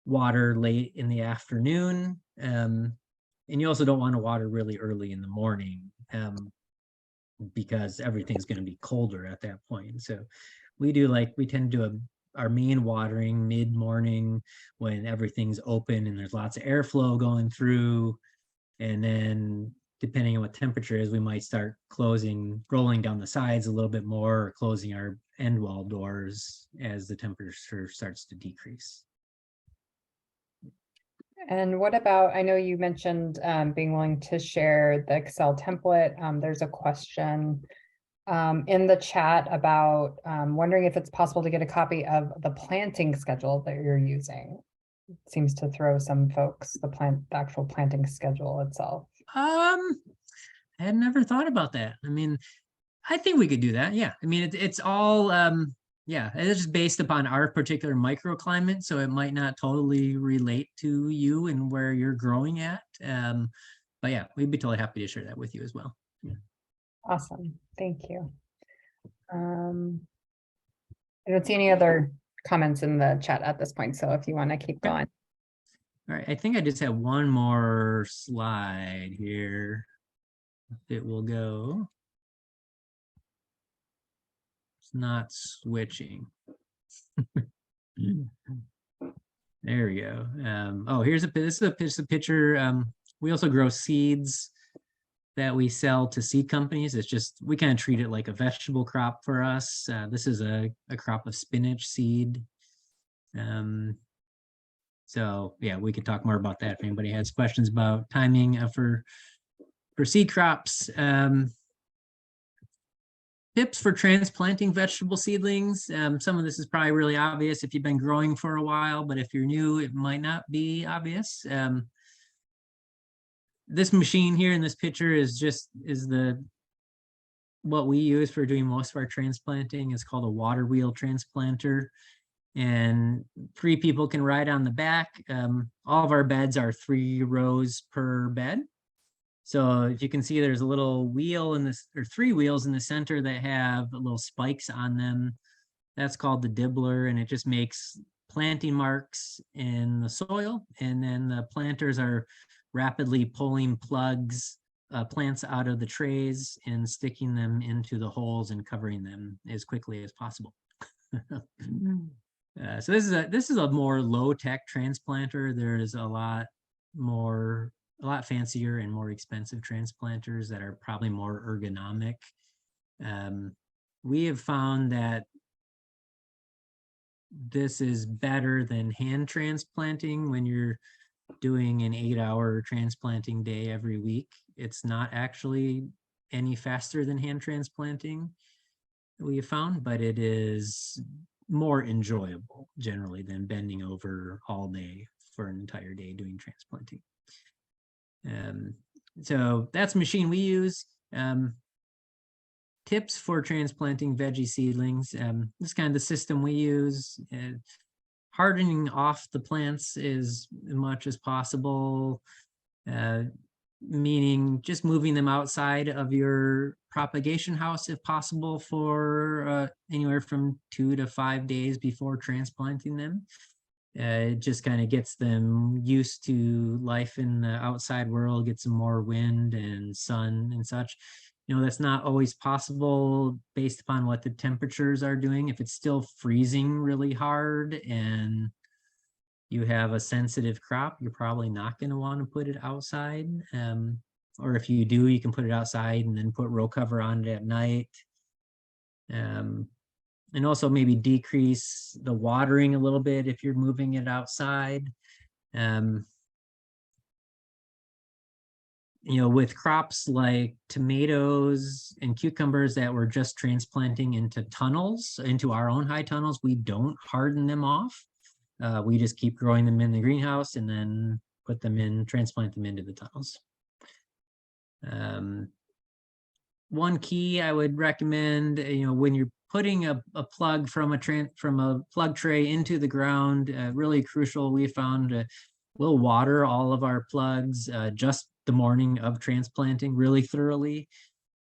water late in the afternoon, and you also don't want to water really early in the morning, because everything's going to be colder at that point. So we tend to do our main watering mid-morning when everything's open and there's lots of airflow going through. And then depending on what temperature is, we might start rolling down the sides a little bit more, or closing our end wall doors as the temperature starts to decrease. And what about, I know you mentioned being willing to share the Excel template. There's a question in the chat about wondering if it's possible to get a copy of the planting schedule that you're using. It seems to throw some folks, the actual planting schedule itself. I had never thought about that. I mean, I think we could do that. Yeah. I mean, it's all, yeah, it's just based upon our particular microclimate. So it might not totally relate to you and where you're growing at. But yeah, we'd be totally happy to share that with you as well. Yeah. Awesome. Thank you. I don't see any other comments in the chat at this point. So if you want to keep going. All right. I think I just have one more slide here. It will go. It's not switching. There we go. Oh, this is a picture. We also grow seeds that we sell to seed companies. It's just, we kind of treat it like a vegetable crop for us. This is a crop of spinach seed. So yeah, we could talk more about that if anybody has questions about timing for seed crops. Tips for transplanting vegetable seedlings. Some of this is probably really obvious if you've been growing for a while, but if you're new, it might not be obvious. This machine here in this picture is what we use for doing most of our transplanting. It's called a water wheel transplanter, and 3 people can ride on the back. All of our beds are 3 rows per bed. So if you can see, there's a little wheel in this, or 3 wheels in the center that have little spikes on them. That's called the dibbler, and it just makes planting marks in the soil. And then the planters are rapidly pulling plants out of the trays and sticking them into the holes and covering them as quickly as possible. So this is a more low-tech transplanter. There's a lot more a lot fancier and more expensive transplanters that are probably more ergonomic. We have found that this is better than hand transplanting when you're doing an 8-hour transplanting day every week. It's not actually any faster than hand transplanting, we have found, but it is more enjoyable generally than bending over all day for an entire day doing transplanting. So that's the machine we use. Tips for transplanting veggie seedlings. This is kind of the system we use. Hardening off the plants as much as possible, meaning just moving them outside of your propagation house if possible for anywhere from 2 to 5 days before transplanting them. It just kind of gets them used to life in the outside world, gets them more wind and sun and such. You know, that's not always possible based upon what the temperatures are doing. If it's still freezing really hard and you have a sensitive crop, you're probably not going to want to put it outside. Or if you do, you can put it outside and then put row cover on it at night. And also maybe decrease the watering a little bit if you're moving it outside. You know, with crops like tomatoes and cucumbers that we're just transplanting into tunnels, into our own high tunnels, we don't harden them off. We just keep growing them in the greenhouse and then put them in, transplant them into the tunnels. One key I would recommend, you know, when you're putting a plug from a plug tray into the ground, really crucial. We found we'll water all of our plugs just the morning of transplanting really thoroughly,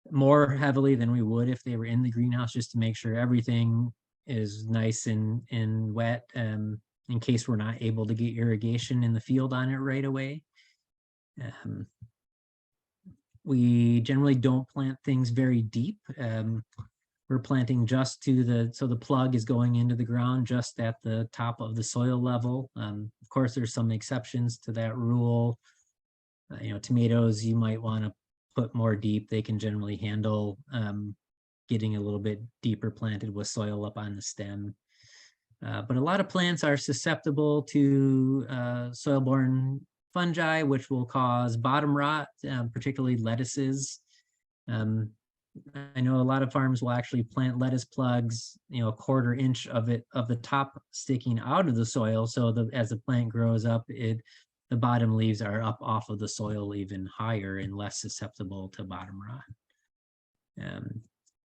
more heavily than we would if they were in the greenhouse, just to make sure everything is nice and wet, in case we're not able to get irrigation in the field on it right away. We generally don't plant things very deep. We're planting just to so the plug is going into the ground just at the top of the soil level. Of course, there's some exceptions to that rule. You know, tomatoes, you might want to put more deep. They can generally handle getting a little bit deeper planted with soil up on the stem. But a lot of plants are susceptible to soil-borne fungi, which will cause bottom rot, particularly lettuces. I know a lot of farms will actually plant lettuce plugs, you know, a 1/4 inch of the top sticking out of the soil. So as the plant grows up, the bottom leaves are up off of the soil even higher and less susceptible to bottom rot.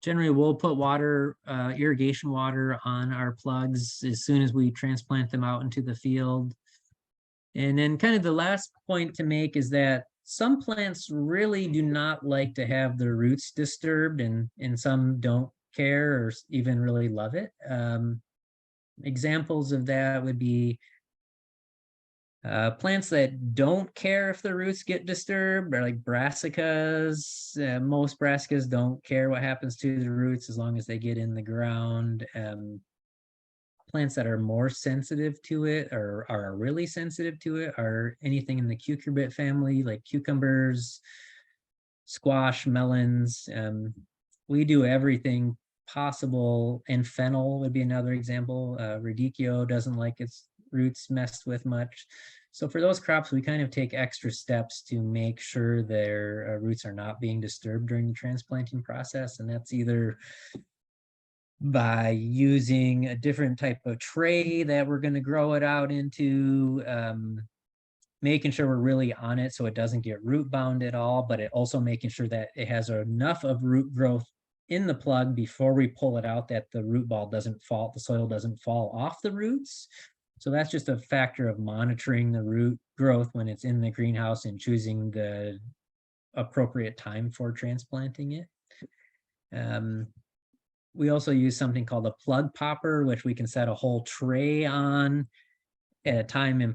Generally, we'll put water, irrigation water on our plugs as soon as we transplant them out into the field. And then kind of the last point to make is that some plants really do not like to have their roots disturbed, and some don't care or even really love it. Examples of that would be plants that don't care if the roots get disturbed are like brassicas. Most brassicas don't care what happens to the roots as long as they get in the ground. Plants that are more sensitive to it or are really sensitive to it are anything in the cucurbit family, like cucumbers, squash, melons. We do everything possible, and fennel would be another example. Radicchio doesn't like its roots messed with much. So for those crops, we kind of take extra steps to make sure their roots are not being disturbed during the transplanting process. And that's either by using a different type of tray that we're going to grow it out into, making sure we're really on it so it doesn't get root bound at all, but it also making sure that it has enough of root growth in the plug before we pull it out that the root ball doesn't fall, the soil doesn't fall off the roots. So that's just a factor of monitoring the root growth when it's in the greenhouse and choosing the appropriate time for transplanting it. We also use something called a plug popper, which we can set a whole tray on at a time and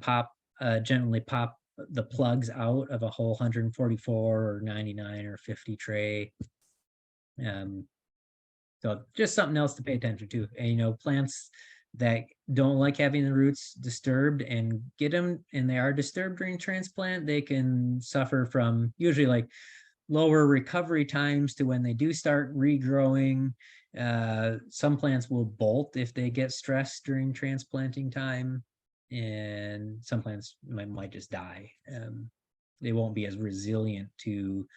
gently pop the plugs out of a whole 144 or 99 or 50 tray. So just something else to pay attention to. And, you know, plants that don't like having the roots disturbed and get them, and they are disturbed during transplant, they can suffer from usually like lower recovery times to when they do start regrowing. Some plants will bolt if they get stressed during transplanting time, and some plants might just die. They won't be as resilient to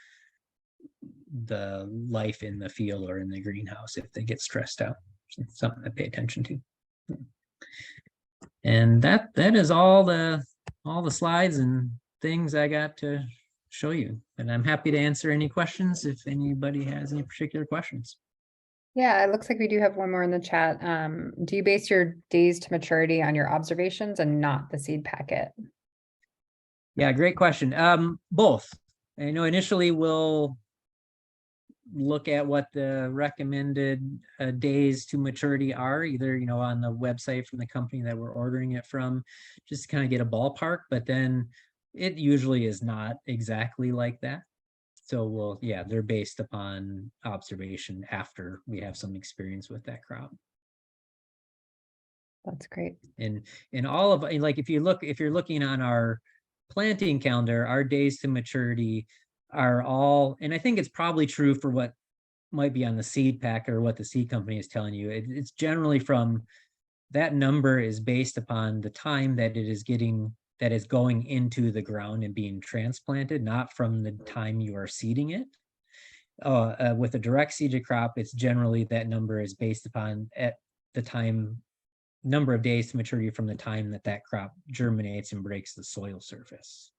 the life in the field or in the greenhouse if they get stressed out. So something to pay attention to. And that is all the slides and things I got to show you. And I'm happy to answer any questions if anybody has any particular questions. Yeah, it looks like we do have one more in the chat. Do you base your days to maturity on your observations and not the seed packet? Yeah, great question. Both. I know initially we'll look at what the recommended days to maturity are, either, you know, on the website from the company that we're ordering it from, just to kind of get a ballpark, but then it usually is not exactly like that. So yeah, they're based upon observation after we have some experience with that crop. That's great. And all of, like, if you're looking on our planting calendar, our days to maturity are all, and I think it's probably true for what might be on the seed pack or what the seed company is telling you. It's generally from, that number is based upon the time that it is getting, that is going into the ground and being transplanted, not from the time you are seeding it. With a direct seeded crop, it's generally, that number is based upon at the time, number of days to maturity from the time that that crop germinates and breaks the soil surface.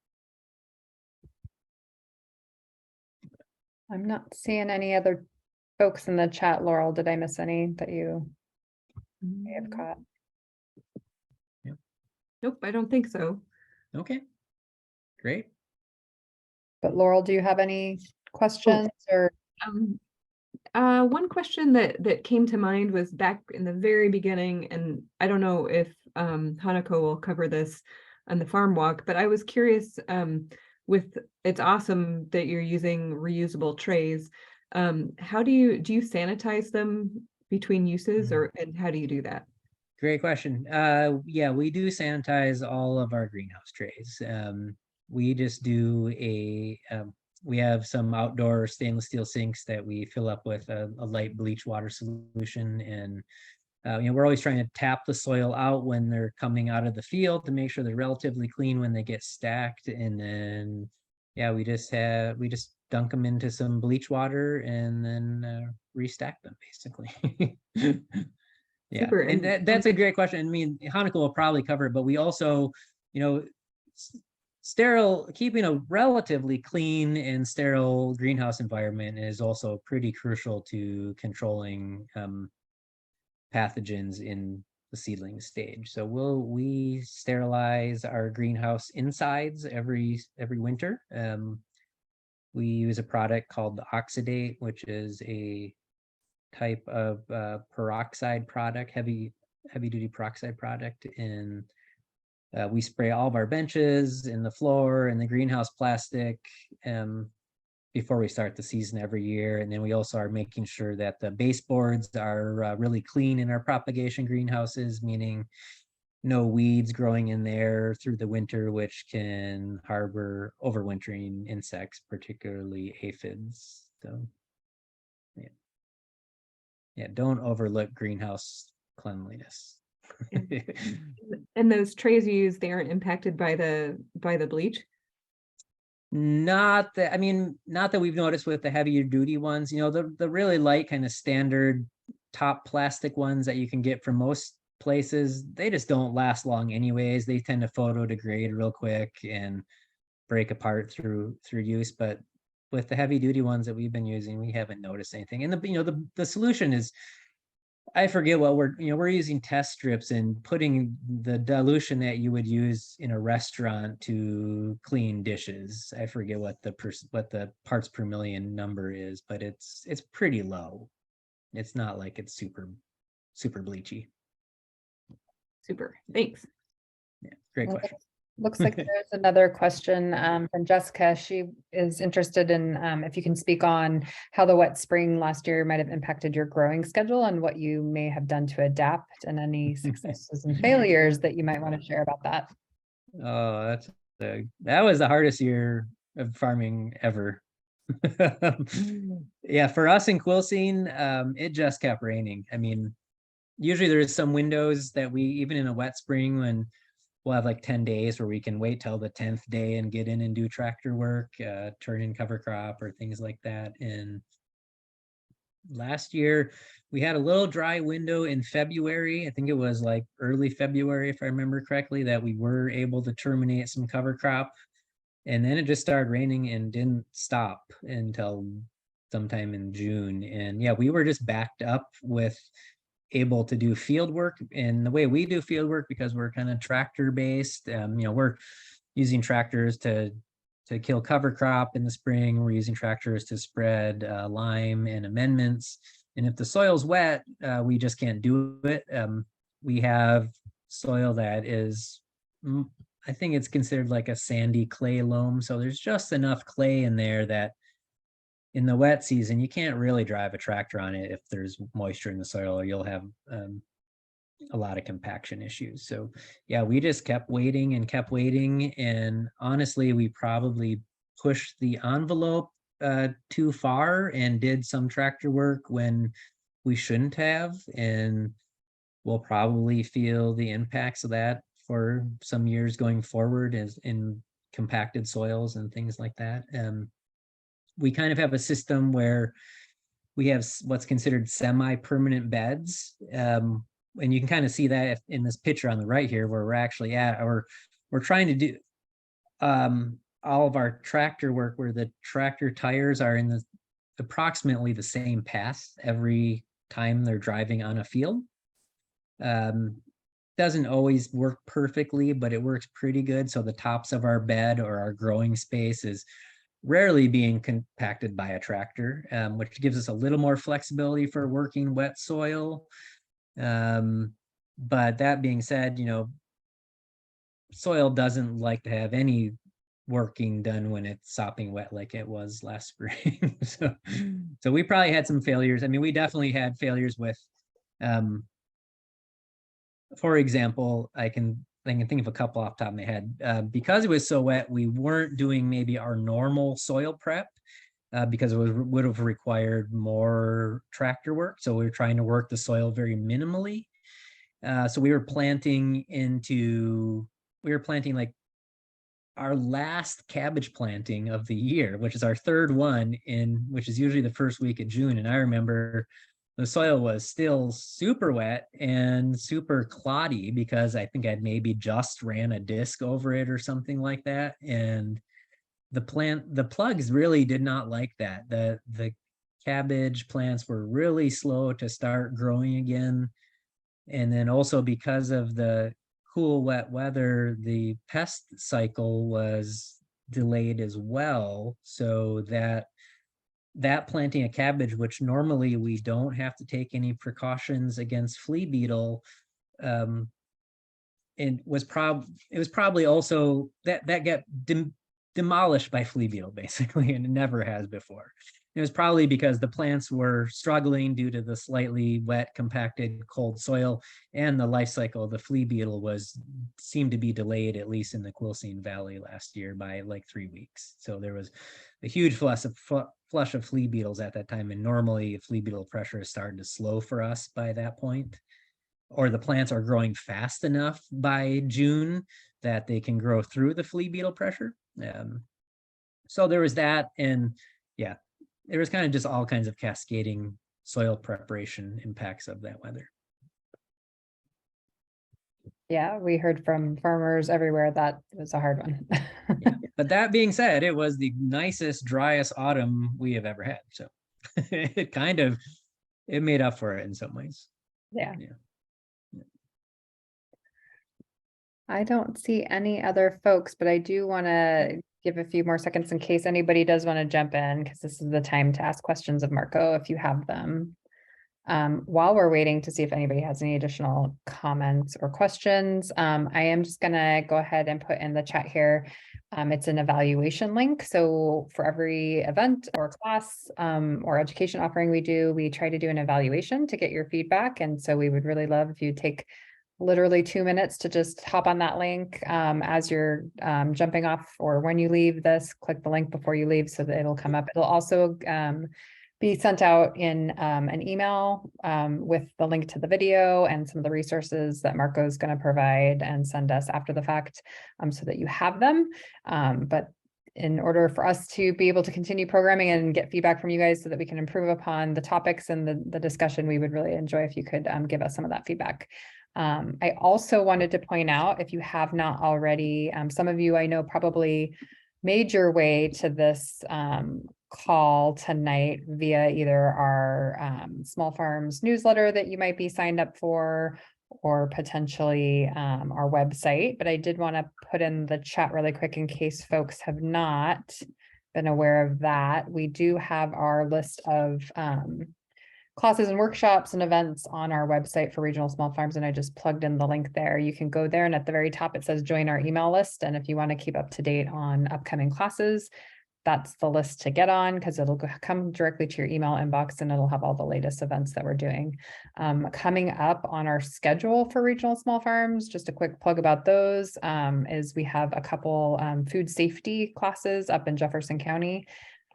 I'm not seeing any other folks in the chat. Laurel, did I miss any that you may have caught? Nope, I don't think so. Okay, great. But Laurel, do you have any questions or? One question that came to mind was back in the very beginning, and I don't know if Hanako will cover this on the farm walk, but I was curious, it's awesome that you're using reusable trays. How do you sanitize them between uses, and how do you do that? Great question. Yeah, we do sanitize all of our greenhouse trays. We just do we have some outdoor stainless steel sinks that we fill up with a light bleach water solution. And you know, we're always trying to tap the soil out when they're coming out of the field to make sure they're relatively clean when they get stacked. And then, yeah, we just dunk them into some bleach water and then restack them, basically. Yeah, Super. and that's a great question. I mean, Hanako will probably cover it, but we also, you know, keeping a relatively clean and sterile greenhouse environment is also pretty crucial to controlling pathogens in the seedling stage. So we sterilize our greenhouse insides every winter. We use a product called the Oxidate, which is a type of peroxide product, heavy duty peroxide product. And we spray all of our benches and the floor and the greenhouse plastic before we start the season every year. And then we also are making sure that the baseboards are really clean in our propagation greenhouses, meaning no weeds growing in there through the winter, which can harbor overwintering insects, particularly aphids. So yeah, don't overlook greenhouse cleanliness. And those trays you use, they aren't impacted by the bleach? Not that, I mean, not that we've noticed with the heavier duty ones, you know, the really light kind of standard top plastic ones that you can get from most places, they just don't last long anyways. They tend to photo degrade real quick and break apart through use. But with the heavy duty ones that we've been using, we haven't noticed anything. And the solution is, I forget what we're using test strips and putting the dilution that you would use in a restaurant to clean dishes. I forget what the parts per million number is, but it's pretty low. It's not like it's super bleachy. Super, thanks. Yeah, great question. Looks like there's another question from Jessica. She is interested in if you can speak on how the wet spring last year might have impacted your growing schedule and what you may have done to adapt, and any successes and failures that you might want to share about that. Oh, that was the hardest year of farming ever. Yeah, for us in Quilcene, it just kept raining. I mean, usually there's some windows that we, even in a wet spring, when we'll have like 10 days where we can wait till the 10th day and get in and do tractor work, turn in cover crop or things like that. And last year we had a little dry window in February. I think it was like early February, if I remember correctly, that we were able to terminate some cover crop. And then it just started raining and didn't stop until sometime in June. And yeah, we were just backed up with able to do field work. And the way we do field work, because we're kind of tractor based, we're using tractors to kill cover crop in the spring. We're using tractors to spread lime and amendments. And if the soil's wet, we just can't do it. We have soil that is, I think it's considered like a sandy clay loam. So there's just enough clay in there that in the wet season, you can't really drive a tractor on it if there's moisture in the soil, or you'll have a lot of compaction issues. So yeah, we just kept waiting and kept waiting. And honestly, we probably pushed the envelope too far and did some tractor work when we shouldn't have. And we'll probably feel the impacts of that for some years going forward as in compacted soils and things like that. We kind of have a system where we have what's considered semi-permanent beds. And you can kind of see that in this picture on the right here, where we're actually at, or we're trying to do all of our tractor work where the tractor tires are in approximately the same path every time they're driving on a field. Doesn't always work perfectly, but it works pretty good. So the tops of our bed or our growing space is rarely being compacted by a tractor, which gives us a little more flexibility for working wet soil. But that being said, soil doesn't like to have any working done when it's sopping wet like it was last spring. So we probably had some failures. I mean, we definitely had failures with, for example, I can think of a couple off the top of my head. Because it was so wet, we weren't doing maybe our normal soil prep because it would have required more tractor work. So we were trying to work the soil very minimally. So we were planting like our last cabbage planting of the year, which is our third one which is usually the first week of June. And I remember the soil was still super wet and super cloddy because I think I'd maybe just ran a disc over it or something like that. And the plugs really did not like that. The cabbage plants were really slow to start growing again. And then also because of the cool, wet weather, the pest cycle was delayed as well. So that planting a cabbage, which normally we don't have to take any precautions against flea beetle, it was probably also that got demolished by flea beetle basically, and it never has before. It was probably because the plants were struggling due to the slightly wet, compacted, cold soil, and the life cycle of the flea beetle seemed to be delayed, at least in the Quilcene Valley last year, by like 3 weeks. So there was a huge flush of flea beetles at that time, and normally flea beetle pressure is starting to slow for us by that point, or the plants are growing fast enough by June that they can grow through the flea beetle pressure. So there was that, and yeah, there was kind of just all kinds of cascading soil preparation impacts of that weather. Yeah, we heard from farmers everywhere that it was a hard one. Yeah. But that being said, it was the nicest, driest autumn we have ever had. So it made up for it in some ways. Yeah. I don't see any other folks, but I do want to give a few more seconds in case anybody does want to jump in, because this is the time to ask questions of Marko if you have them. While we're waiting to see if anybody has any additional comments or questions, I am just gonna go ahead and put in the chat here. It's an evaluation link. So for every event or class or education offering we do, we try to do an evaluation to get your feedback. And so we would really love if you take literally 2 minutes to just hop on that link as you're jumping off, or when you leave this, click the link before you leave so that it'll come up. It'll also be sent out in an email with the link to the video and some of the resources that Marko is going to provide and send us after the fact so that you have them. But in order for us to be able to continue programming and get feedback from you guys so that we can improve upon the topics and the discussion, we would really enjoy if you could give us some of that feedback. I also wanted to point out, if you have not already, some of you I know probably made your way to this call tonight via either our Small Farms newsletter that you might be signed up for, or potentially our website. But I did want to put in the chat really quick in case folks have not been aware of that. We do have our list of classes and workshops and events on our website for Regional Small Farms, and I just plugged in the link there. You can go there, and at the very top it says join our email list, and if you want to keep up to date on upcoming classes, that's the list to get on, because it'll come directly to your email inbox and it'll have all the latest events that we're doing. Coming up on our schedule for Regional Small Farms, just a quick plug about those, is we have a couple food safety classes up in Jefferson County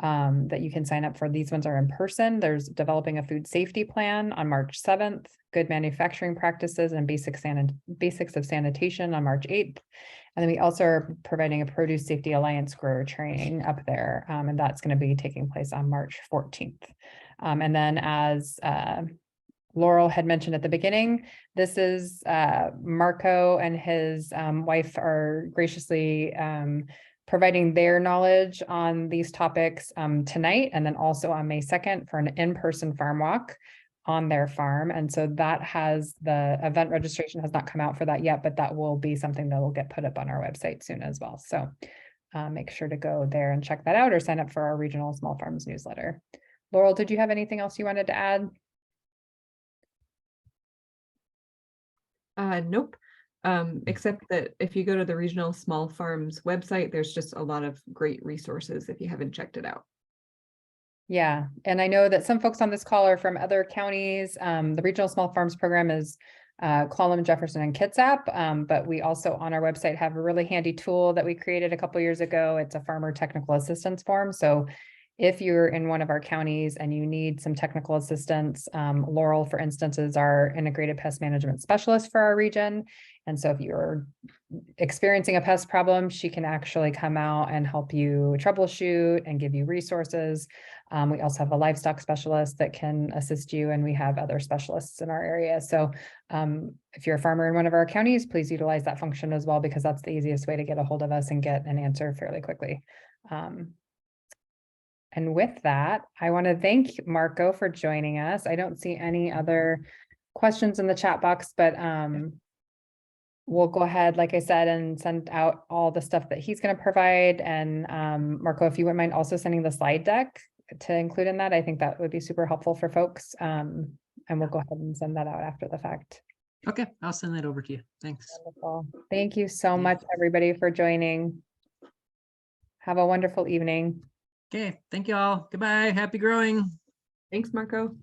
that you can sign up for. These ones are in person. There's developing a food safety plan on March 7th, good manufacturing practices and basics of sanitation on March 8th. And then we also are providing a produce safety alliance grower training up there. And that's going to be taking place on March 14th. And then as Laurel had mentioned at the beginning, this is Marko and his wife are graciously providing their knowledge on these topics tonight, and then also on May 2nd for an in-person farm walk on their farm. And so that has, the event registration has not come out for that yet, but that will be something that will get put up on our website soon as well. So make sure to go there and check that out, or sign up for our Regional Small Farms newsletter. Laurel, did you have anything else you wanted to add? Nope. Except that if you go to the Regional Small Farms website, there's just a lot of great resources if you haven't checked it out. Yeah, and I know that some folks on this call are from other counties. The Regional Small Farms program is Colum, Jefferson, and Kitsap, but we also on our website have a really handy tool that we created a couple years ago. It's a farmer technical assistance form. So if you're in one of our counties and you need some technical assistance, Laurel, for instance, is our integrated pest management specialist for our region. And so if you're experiencing a pest problem, she can actually come out and help you troubleshoot and give you resources. We also have a livestock specialist that can assist you, and we have other specialists in our area. So if you're a farmer in one of our counties, please utilize that function as well, because that's the easiest way to get a hold of us and get an answer fairly quickly. And with that, I want to thank Marko for joining us. I don't see any other questions in the chat box, but we'll go ahead, like I said, and send out all the stuff that he's going to provide. And Marko, if you wouldn't mind also sending the slide deck to include in that, I think that would be super helpful for folks. And we'll go ahead and send that out after the fact. Okay, I'll send that over to you. Thanks. Wonderful. Thank you so much, everybody, for joining. Have a wonderful evening. Okay, thank you all. Goodbye. Happy growing. Thanks, Marko.